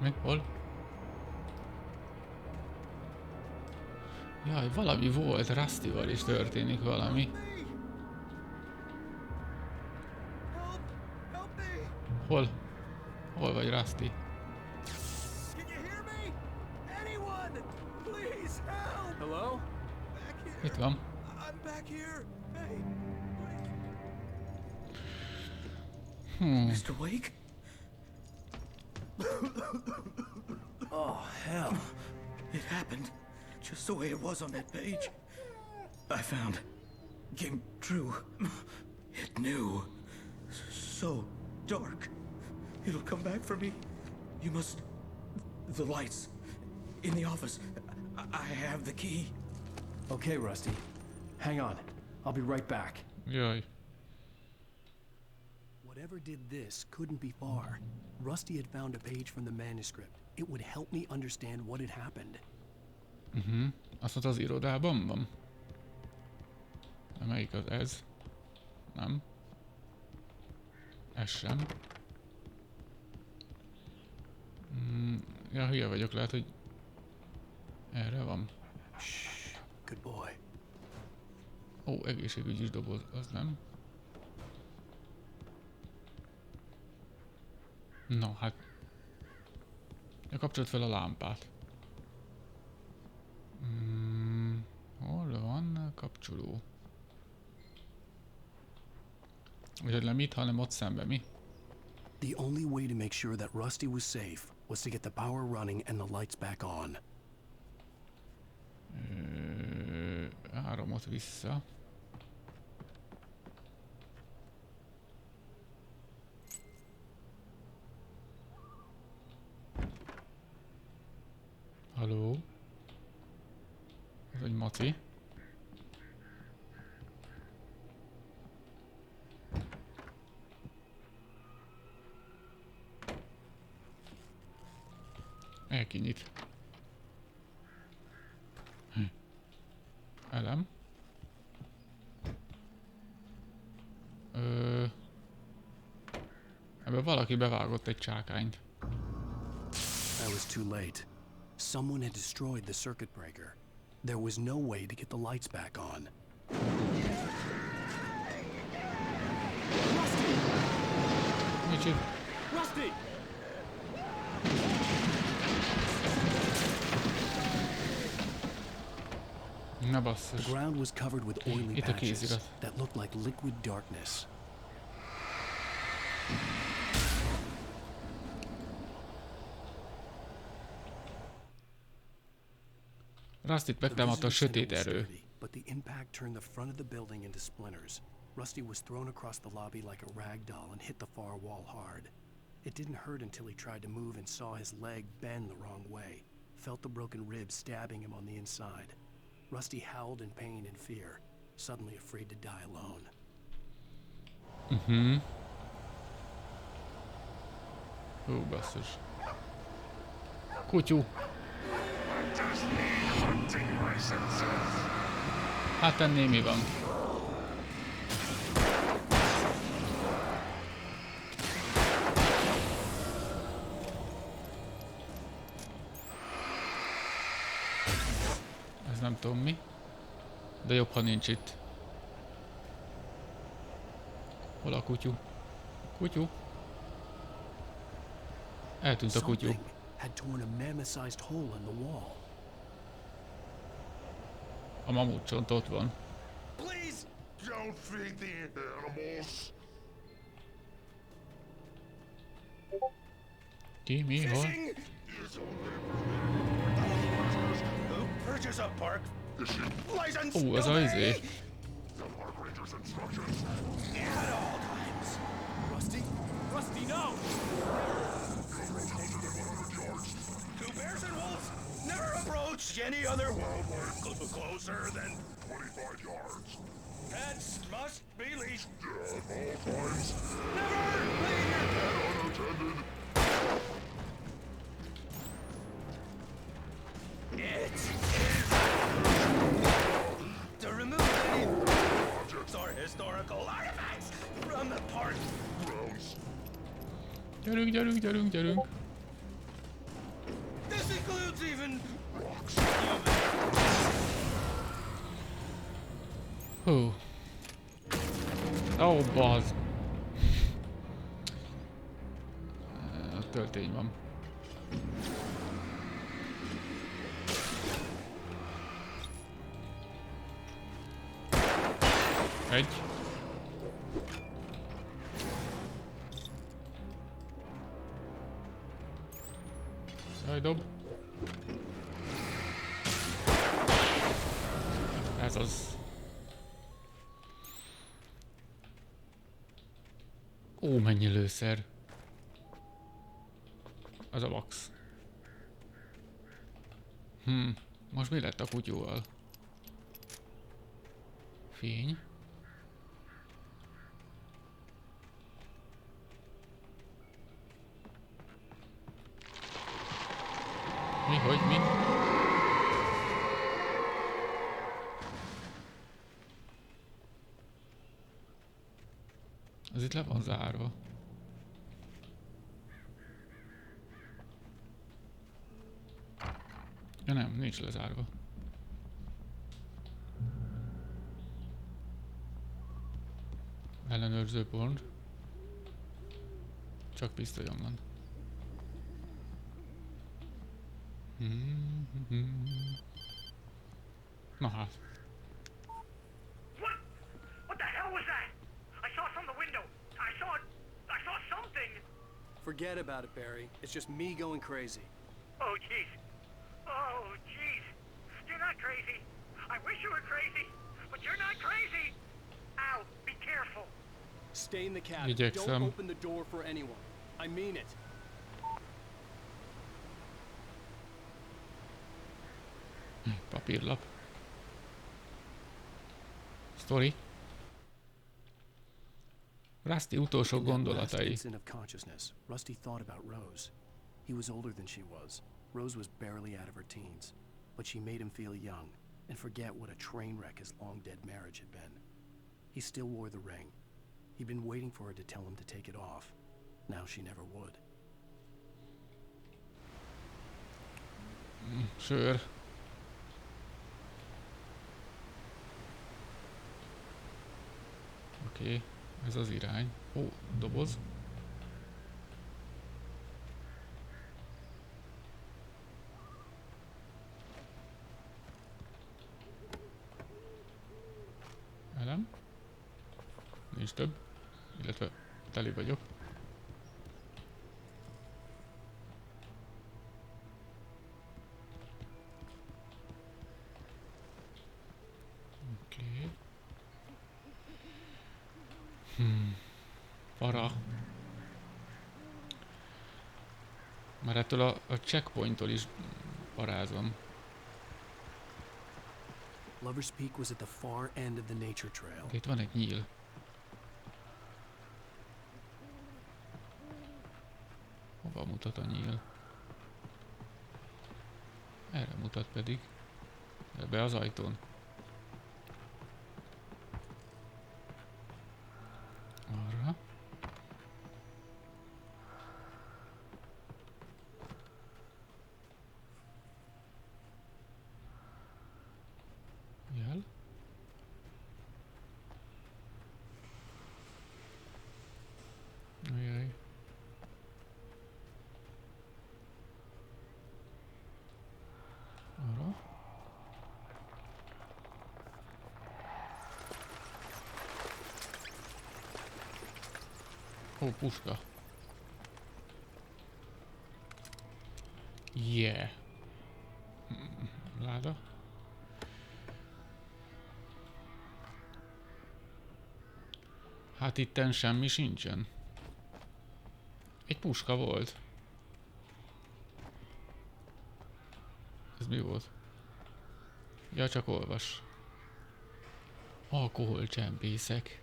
Mi? Hol? Jaj, valami volt, Rustyval is történik valami. Hol? Hol vagy, Rusty? Hello? Itt van. I'm back here. Hey. Mr. Wake? Oh, hell. It happened just the way it was on that page. I found came true. It knew. So dark. It'll come back for me. You must... The lights. In the office. I have the key. Okay, Rusty. Hang on. I'll be right back. Jaj. Whatever did this couldn't be far. Rusty had found a page from the manuscript. It would help me understand what had happened. Azt mondta, az irodában van? Melyik az ez? Nem. Ez sem. Ja, hülye vagyok, lehet, hogy erre van. Good boy. Ó, egészségügyis doboz, az nem. Na, hát... Ja, kapcsolt fel a lámpát. Hol van kapcsoló? Úgyhogy nem itt, hanem ott szembe, mi? The only way to make sure that Rusty was safe was to get the power running and the lights back on. Áramot vissza. Halló? Ez egy maci. Elkinyit. Elem. Ebbe valaki bevágott egy csákányt. I was too late. Someone had destroyed the circuit breaker. There was no way to get the lights back on. Rusty! Rusty! Na basszus. The ground was covered with oily Itt a patches kézirat. that looked like liquid darkness. Rustit megtámadta a sötét erő. But the impact turned the front of the building into splinters. Rusty was thrown across the lobby like a rag doll and hit the far wall hard. It didn't hurt until he tried to move and saw his leg bend the wrong way. Felt the broken ribs stabbing him on the inside. Rusty howled in pain and fear, suddenly afraid to die alone. Hú, basszus. Kutyú. Hát ennél mi van? Ez nem tudom mi. De jobb, ha nincs itt. Hol a kutyú? Kutyú? Eltűnt a kutyú. Had torn a mammoth-sized hole in the wall. A mamutcsont ott van. Please don't feed the animals. Ki? Mi? Hol? Purchase a park license. Ó, az a izé. At all times. Rusty? Rusty, no! Two bears and wolves never approached any other wildlife closer than 25 yards. Pets must be leashed. At all times. Never leave your pet unattended. It is to remove any objects or historical artifacts from the park grounds. Gyerünk, gyerünk, gyerünk, gyerünk. This includes even rocks. Hú. Ó, bazd. Töltény van. Egy. Jaj, dob. Ez az. Ó, mennyi lőszer. Az a max. Most mi lett a kutyóval? Fény. Mi, hogy, mi? Az itt le van zárva. Ja nem, nincs lezárva. Ellenőrző pont. Csak pisztolyom van. Na hát. What the hell was that? I saw it from the window. I saw something. Forget about it, Barry. It's just me going crazy. Oh, jeez. Oh, jeez. You're not crazy. I wish you were crazy, but you're not crazy. Ow, be careful. Stay in the cabin. Don't open the door for anyone. I mean it. Papírlap. Story. Rusty utolsó gondolatai. Rusty thought about Rose. He was older than she was. Rose was barely out of her teens, but she made him feel young and forget what a train wreck his long-dead marriage had been. He still wore the ring. He'd been waiting for her to tell him to take it off. Now she never would. Sure. Oké, ez az irány. Ó, doboz. Elem. Nincs több. Illetve teli vagyok. Oké. Para. Már ettől a checkpointtól is parázom. Lover's Peak was at the far end of the nature trail. De itt van egy nyíl. Hova mutat a nyíl? Erre mutat pedig. Ebbe az ajtón. Arra. Jel. Ajaj. Arra. Ó, puska. Yeah. Láda. Hát itten semmi sincsen. Egy puska volt. Ez mi volt? Ja, csak olvas. Alkoholcsempészek.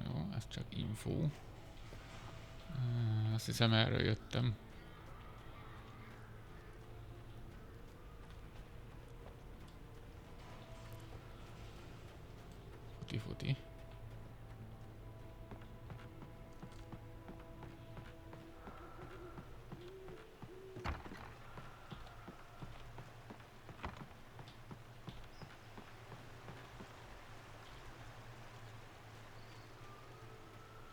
Jó, ez csak info. Azt hiszem erről jöttem. Futi.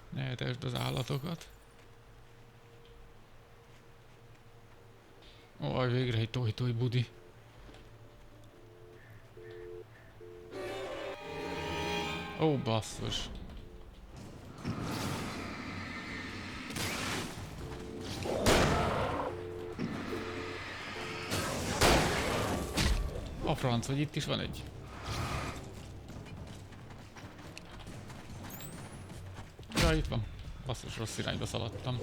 Ne etesd az állatokat. Ó, végre egy toj-toj budi. Ó, basszus. A franc, hogy itt is van egy. Ja, itt van. Basszus, rossz irányba szaladtam.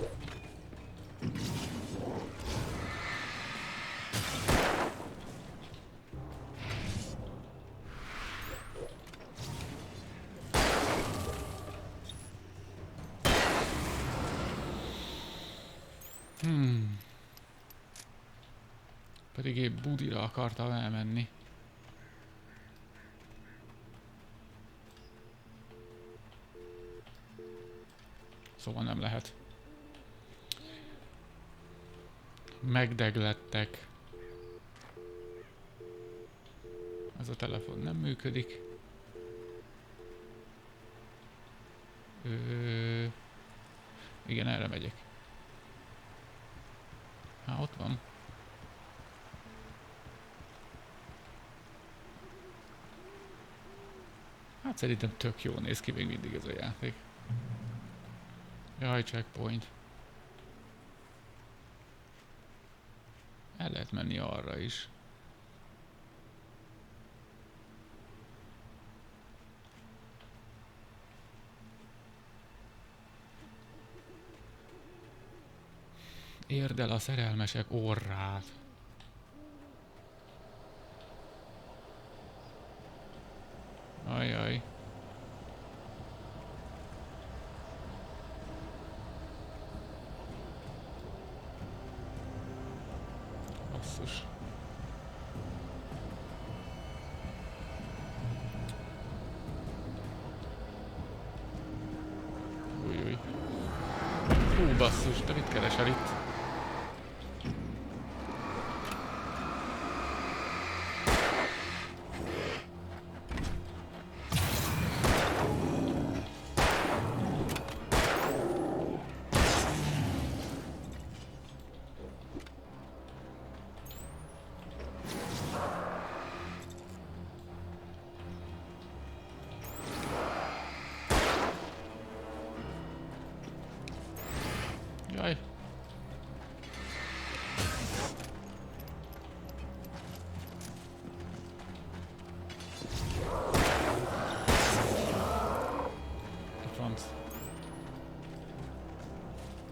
Pedig épp budira akartam elmenni. Szóval nem lehet. Megdeglettek. Ez a telefon nem működik. Igen, erre megyek. Ott van. Hát szerintem tök jó néz ki még mindig ez a játék. Jaj, checkpoint. El lehet menni arra is. Érd el a szerelmesek orrát. Ajaj. Basszus. Új. Hú, basszus, te mit keresel itt? Jaj. A franc.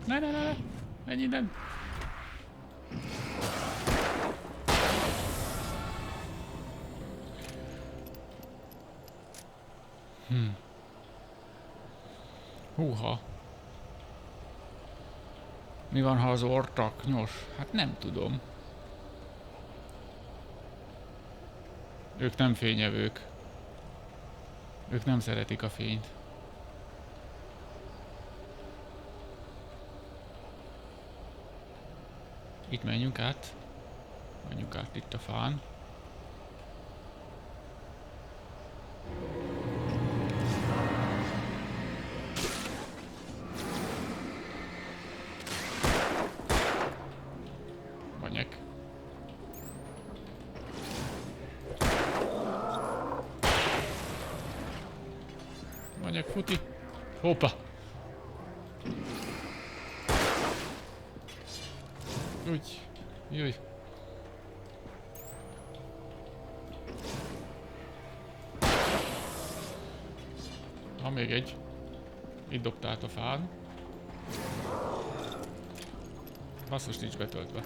Ne. Menj innen. Húha. Mi van, ha az orrtaknyos? Hát nem tudom. Ők nem fényevők. Ők nem szeretik a fényt. Itt menjünk át. Menjünk át itt a fán. Futi. Hoppa. Úgy. Jaj. Ha még egy. Itt dobta át a fán. Basszus, nincs betöltve.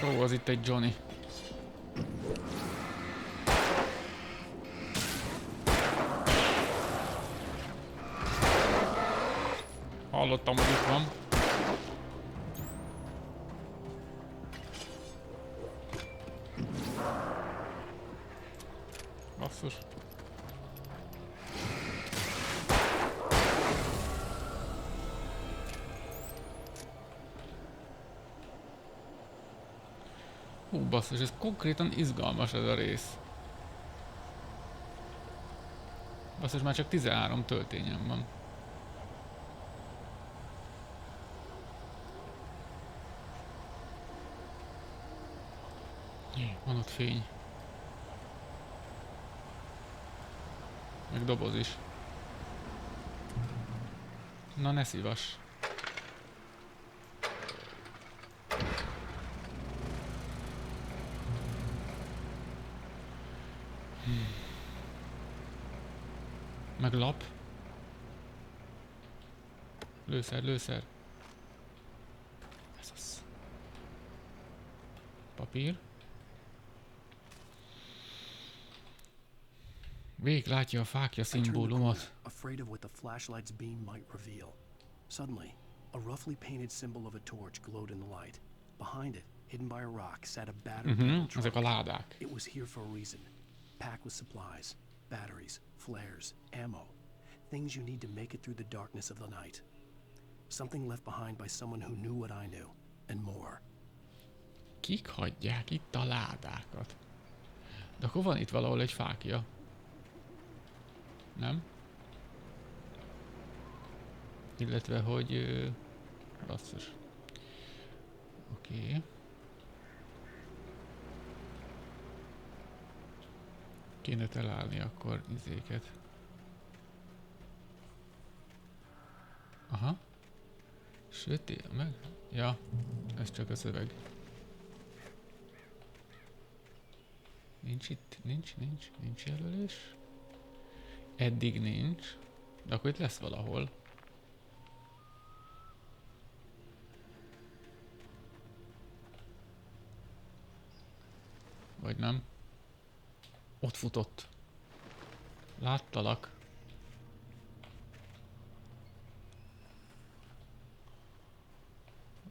Ó, az itt egy Johnny. Hallottam, hogy itt van. Basszus. Hú, basszus, ez konkrétan izgalmas ez a rész. Basszus, már csak 13 töltényem van. Van ott fény. Meg doboz is. Na ne szívas. Meg lap. Lőszer, lőszer. Ez az. Papír. Vég látja a fákja szimbólumot. Afraid of what the flashlight's beam might reveal. Suddenly, a roughly painted symbol of a torch glowed in the light. Behind it, hidden by a rock, sat a battered metal truck. Ezek a ládák. It was here for a reason. Packed with supplies, batteries, flares, ammo. Things you need to make it through the darkness of the night. Something left behind by someone who knew what I knew, and more. Kik hagyják itt a ládákat? De akkor van itt valahol egy fákja. Nem? Illetve, hogy... basszus. Oké. Kéne találni akkor izéket. Aha. Sötét, meg? Ja, ez csak a szöveg. Nincs itt, nincs jelölés. Eddig nincs. De akkor itt lesz valahol. Vagy nem? Ott futott. Láttalak.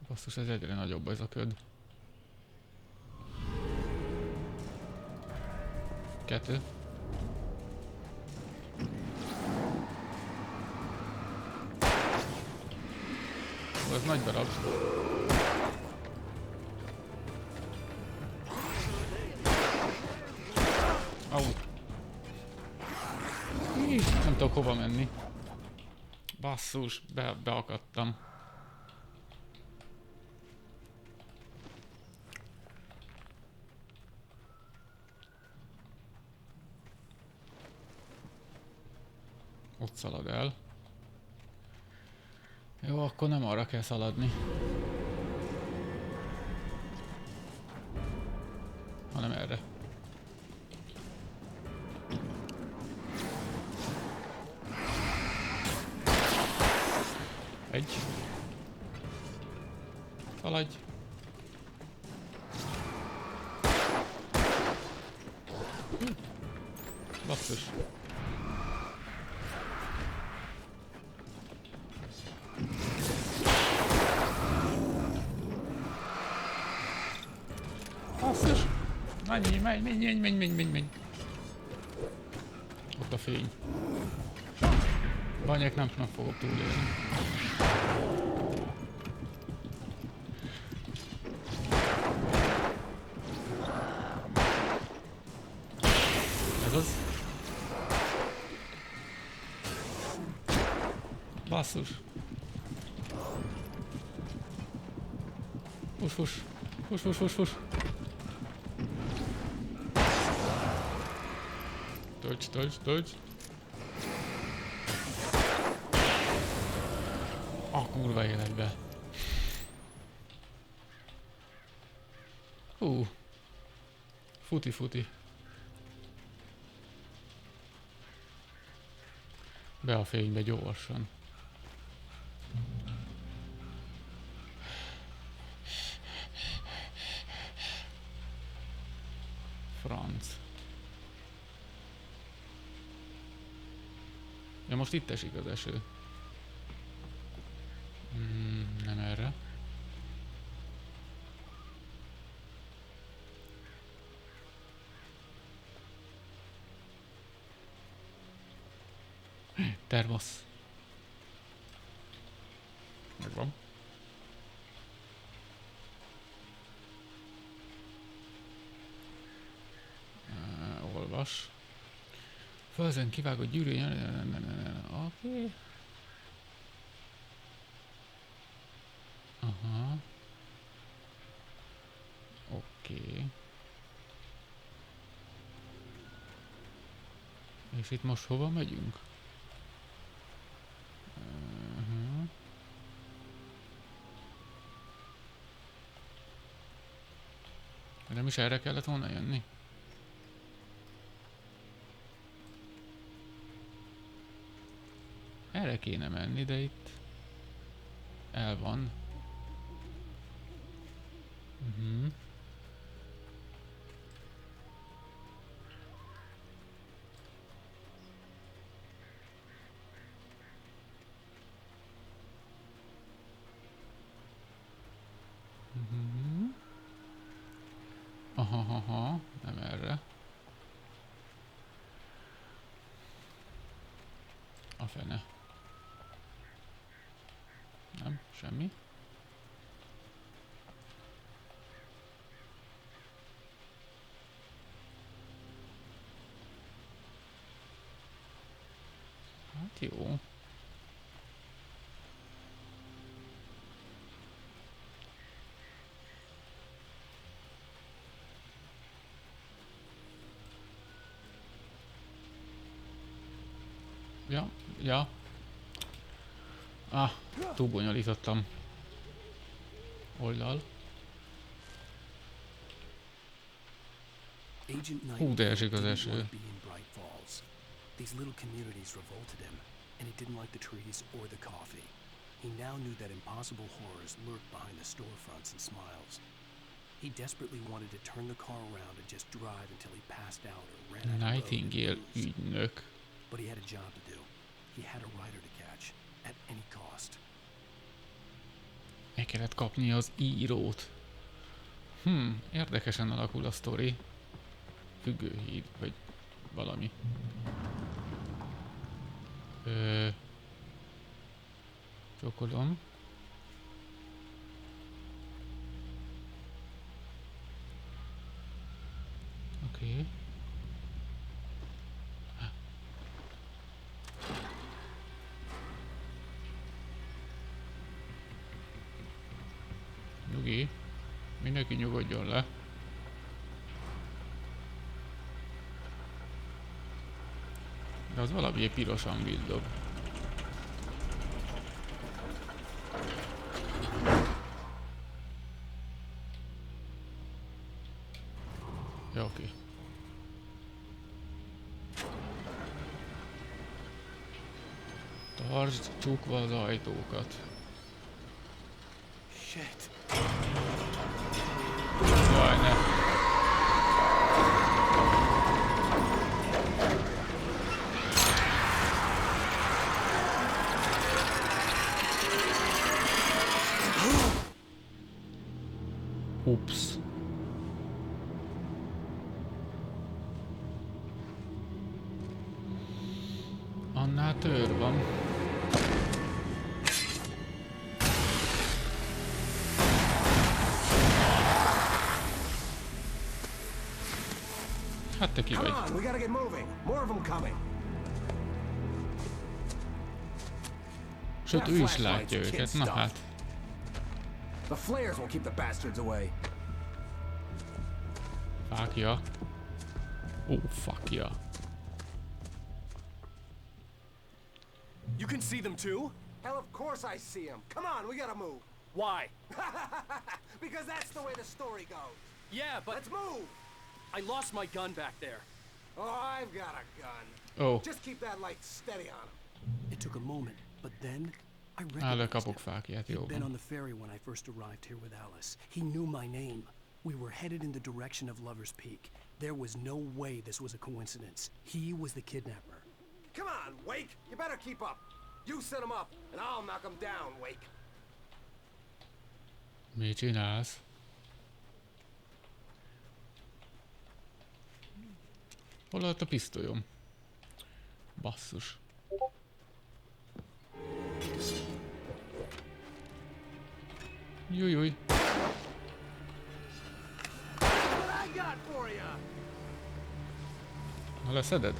Basszus, ez egyre nagyobb ez a köd. 2. Ó, ez nagy darab. Au. Nem tudok hova menni. Basszus, beakadtam. Ott szalad el. Jó, akkor nem arra kell szaladni. Hanem erre. Egy. Szaladj. Basszus. Basszus. Menj. Ott a fény. Banyek nem fogok túlélni. Ez az. Basszus. Fuss. Tölts. A kurva életbe. Futi. Be a fénybe gyorsan. Franc. Ja, most itt esik az eső. Nem erre. Termosz. Megvan. Olvas. Fölzen kivágott gyűrű. Oké. Aha. Oké. És És itt most hova megyünk? Nem is erre kellett volna jönni? Erre kéne menni, de itt el van. Aha, nem erre. A fene. Nem, semmi. Hát jó. Ja. Túl bonyolítottam. Oldal. Hú, de esik az eső. These little communities revolted him, and he didn't like the trees or the coffee. He now knew that impossible horrors lurked behind the storefronts and smiles. He desperately wanted to turn the car around and just drive until he passed out or ran out of road. Nightingale ügynök. But he had a job to do. He had a rider to catch, at any cost. Meg kellett kapni az írót. Érdekesen alakul a sztori. Függőhíd, vagy valami. Csokolom. Oké. Nyugi. Mindenki nyugodjon le. De az valami pirosan villog. Ja, oké. Tartsd csukva az ajtókat. Shit. Jaj, ne. Ups. Annál tör van. Hát te ki vagy? Sőt, ő is látja őket, na hát. The flares will keep the bastards away. Fákja. Ó, fuckja. You can see them too? Hell, of course I see them. Come on, we gotta move. Why? Because that's the way the story goes. Yeah, but... Let's move! I lost my gun back there. Oh, I've got a gun. Oh. Just keep that light steady on him. It took a moment, but then I recognized him. He'd been on the ferry when I first arrived here with Alice. He knew my name. We were headed in the direction of Lover's Peak. There was no way this was a coincidence. He was the kidnapper. Come on, Wake! You better keep up. You set him up, and I'll knock him down, Wake. Mi csinálsz? Hol lett a pisztolyom? Basszus. Jújjúj. Ha leszeded?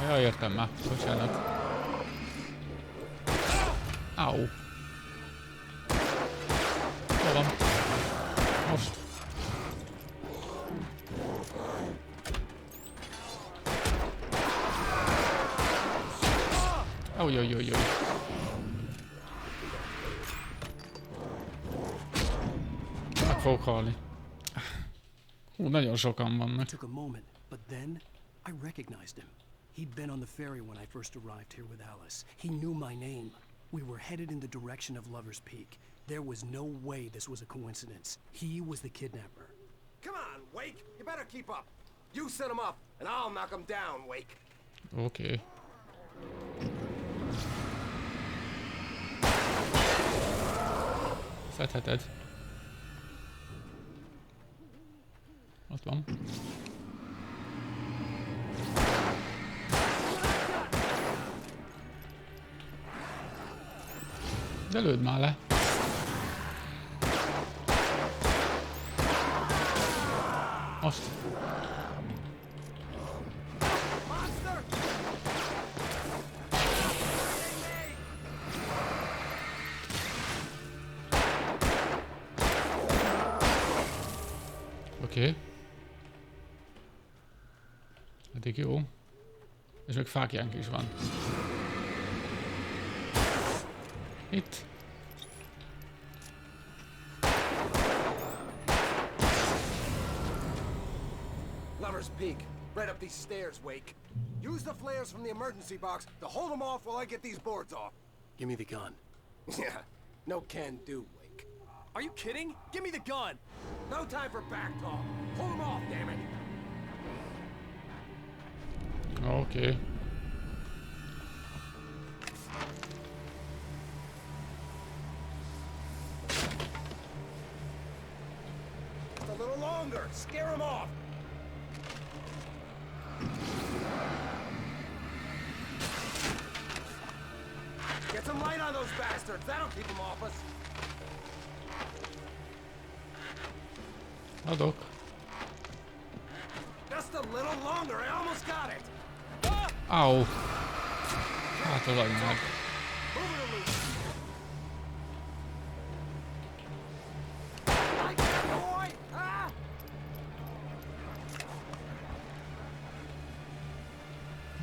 Ja, értem már. Bocsánat. Au. Hol van? Most. Ojojojoj. Meg fogok halni. Hú, nagyon sokan vannak. Took a moment, but then I recognized him. He'd been on the ferry when I first arrived here with Alice. He knew my name. We were headed in the direction of Lover's Peak. There was no way this was a coincidence. He was the kidnapper. Come on, Wake. You better keep up. You set him up, and I'll knock him down, Wake. Oké. Szedheted. Ott van. De lőd már le. Most. Oké. Eddig jó. És még fákjánk is van. Itt. Lover's Peak. Right up these stairs, Wake. Use the flares from the emergency box to hold them off while I get these boards off. Give me the gun. Yeah, no can do, Wake. Are you kidding? Give me the gun! No time for back talk. Hold them off, damn it! Oké. Just a little longer. Scare them off. Get some light on those bastards. That'll keep them off us. Adok. Just a little longer. I almost got it. Au. Hát az anyád.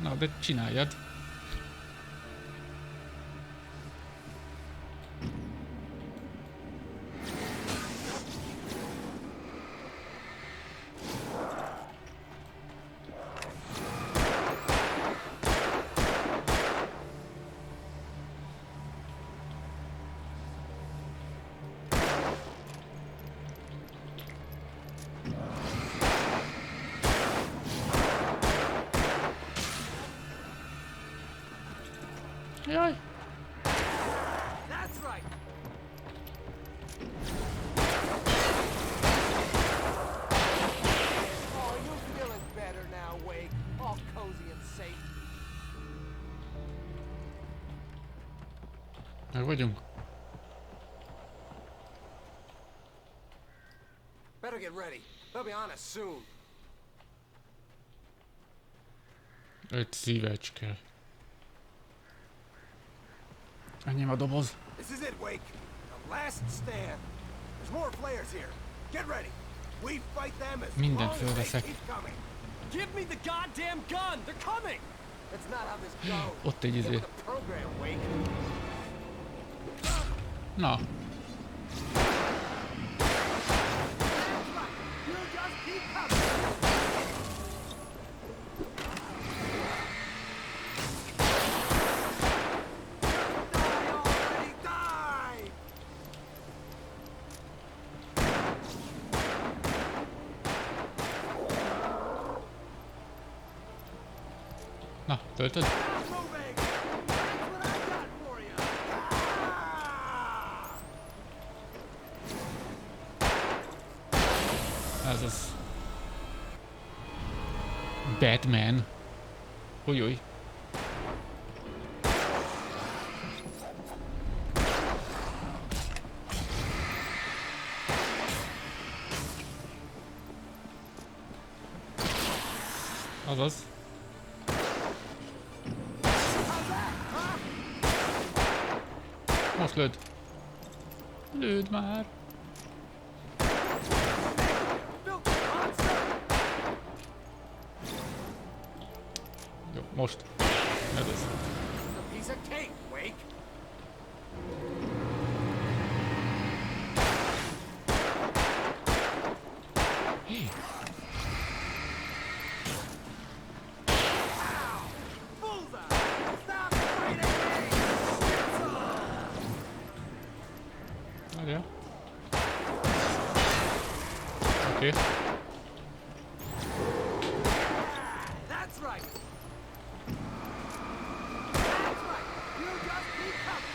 Na, de csináljad. Jaj! That's right. Oh, you feeling better now, Wake? All cozy and safe. Meg vagyunk. Better get ready. They'll be on us soon. 5 szívecske. Enyém a doboz. This is it, Wake. The last stand. There's more flares here. Get ready. We fight them as Mindent long as they fölveszek. keep coming. Give me the goddamn gun. They're coming. That's not how this goes. Ott egy Get izé. with the program, Wake. Na. You just keep coming. Na, töltöd? Ez az. Batman. Ujjjj. Azaz. Most lőd. Lőd már. Jó, most. Ez az. piece of cake, Wake. Várjál. Oké. That's right. That's right. You just keep coming.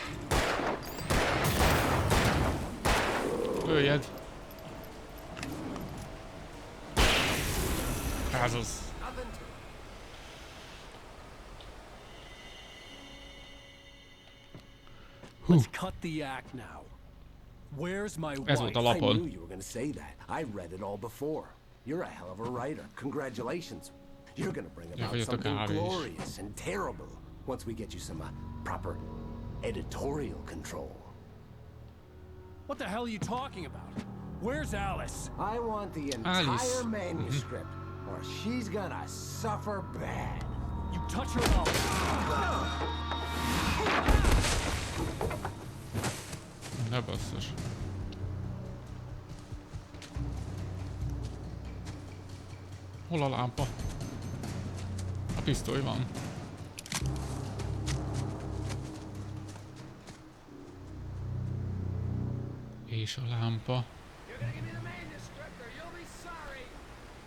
Öljed. Ez az. Let's cut the act now. Where's my Ez wife? volt a I lapon. knew you were going to say that. I read it all before. You're a hell of a writer. Congratulations. You're going to bring about Elfogyott a something kávés. glorious and terrible once we get you some proper editorial control. What the hell are you talking about? Where's Alice? I want the entire manuscript, or she's gonna suffer bad. You touch her up. Ne basszus. Hol a lámpa? A pisztoly van. És a lámpa.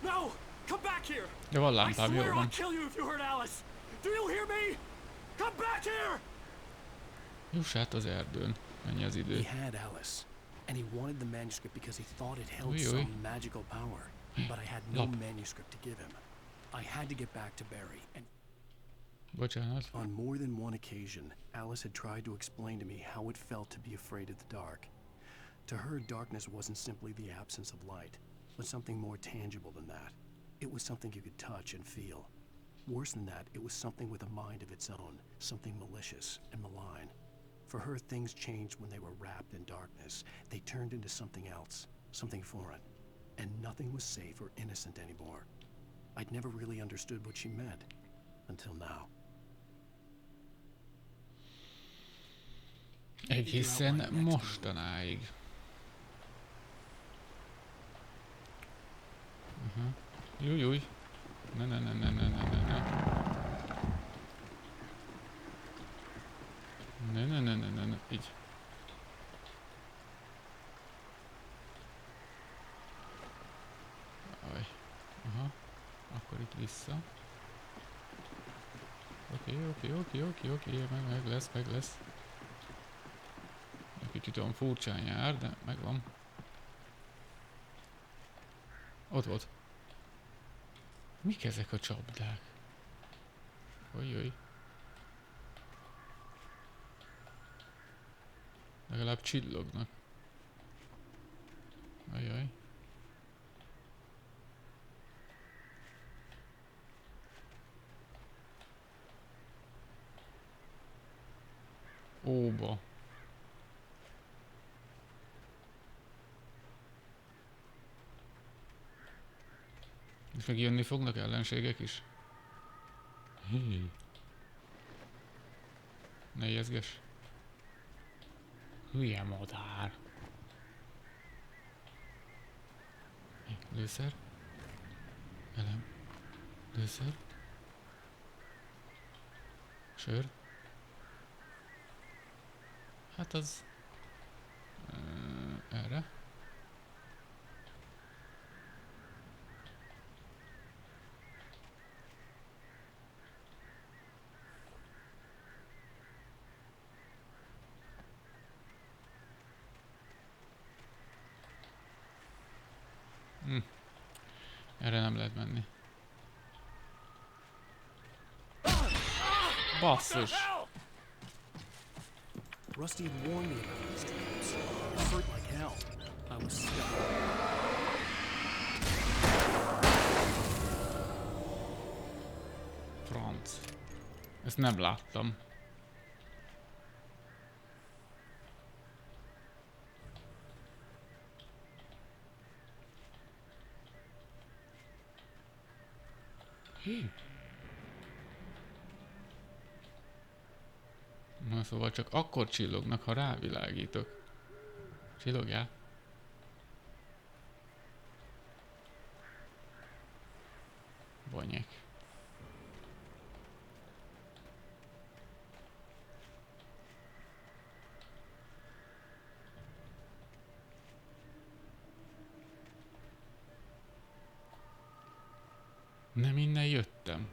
No! Come back here! De van I lámpám, jó swear I'll van. kill you if you hurt Alice! Do you hear me? Come back here! Juss át az erdőn. Mennyi az idő. He had Alice, and he wanted the manuscript because he thought it held Oei, oei. some magical power. But I had no Lap. manuscript to give him. I had to get back to Barry, and Bocsánat. on more than one occasion, Alice had tried to explain to me how it felt to be afraid of the dark. To her, darkness wasn't simply the absence of light, but something more tangible than that. It was something you could touch and feel. Worse than that, it was something with a mind of its own, something malicious and malign. For her, things changed when they were wrapped in darkness. They turned into something else, something foreign. And nothing was safe or innocent anymore. I'd never really understood what she meant, until now. Egészen mostanáig. Júj. Ne. Ne. Így. Aj. Aha. Akkor itt vissza. Oké. Meg lesz. Kicsit olyan furcsán jár, de megvan. Ott volt. Mik ezek a csapdák? Ojjj. Legalább csillognak. Ajjaj. Óba. És meg jönni fognak ellenségek is. Hé. Ne ijeszges. Hülye madár. Lőszer. Elem. Lőszer. Sör. Hát az... erre. Erre nem lehet menni. Basszus! Rusty had warned me about these traps. It hurt like hell. I was stuck. Franc. Ezt nem láttam. Na szóval csak akkor csillognak, ha rávilágítok. Csillogjál? Bonyek. Nem innen jöttem.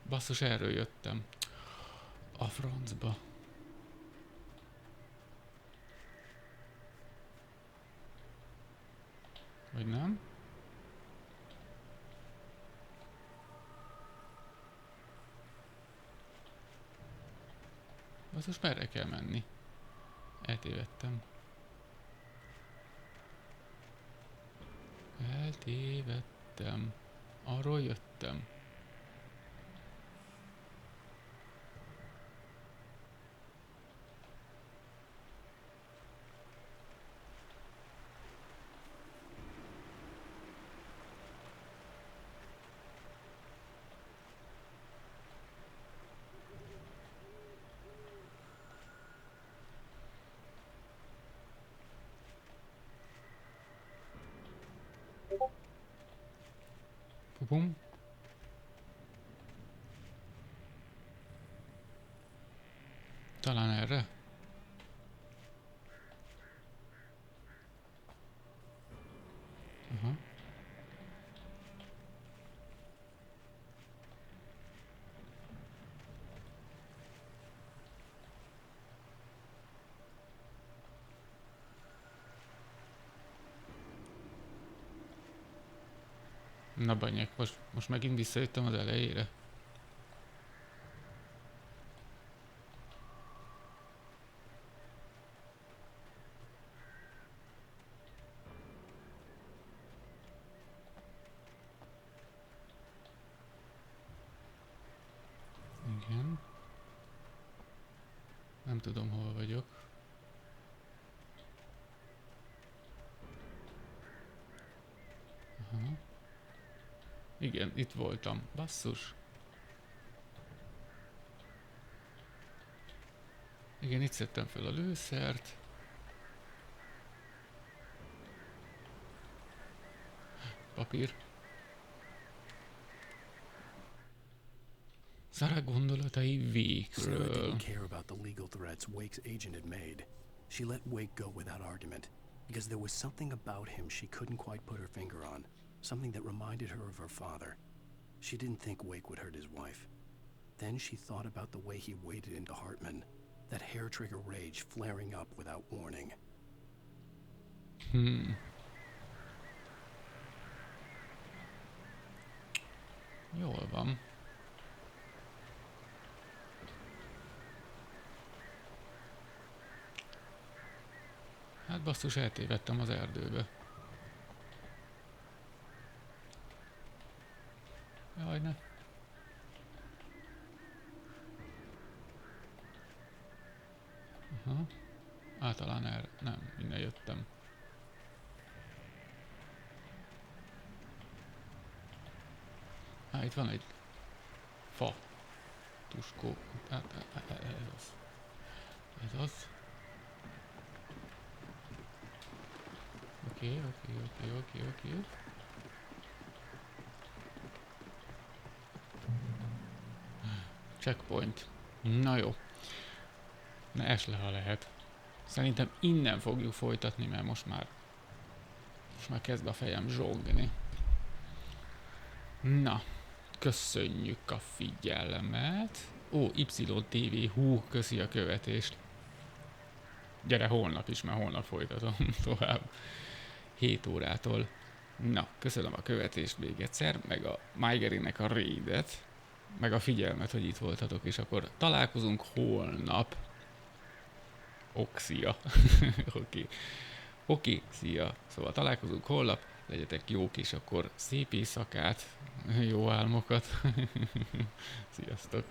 Basszus, erről jöttem. A francba. Vagy nem? Basszus, merre kell menni? Eltévedtem. Eltévedtem. Arról jöttem. Pupum. Talán erre? Aha. Na banyek, most megint visszajöttem az elejére. Igen. Nem tudom, hol vagyok. Aha. Igen, itt voltam. Basszus. Igen, itt szedtem fel a lőszert. Papír. Sarah gondolatai Wakeről. Sarah didn't care about the legal threats Wake's agent had made. She let Wake go without argument because there was something about him she couldn't quite put her finger on. Something that reminded her of her father. She didn't think Wake would hurt his wife. Then she thought about the way he waded into Hartman, that hair-trigger rage flaring up without warning. Jól van. Hát basszus, eltévedtem az erdőbe. Jaj, ne. Aha. Általán erre. Nem, innen jöttem. Itt van egy fa. Tuskó. Ez az. Ez az. Oké. Checkpoint. Na jó. Ne esd le, ha lehet. Szerintem innen fogjuk folytatni, mert most már kezd a fejem zsongni. Na, köszönjük a figyelmet. Ó, YTV, hú, köszi a követést. Gyere holnap is, mert holnap folytatom tovább. 7 órától. Na, köszönöm a követést még egyszer, meg a Mygerinek a raidet, meg a figyelmet, hogy itt voltatok, és akkor találkozunk holnap. Szia. Oké, szia. Szóval találkozunk holnap, legyetek jók, és akkor szép éjszakát, jó álmokat. Sziasztok.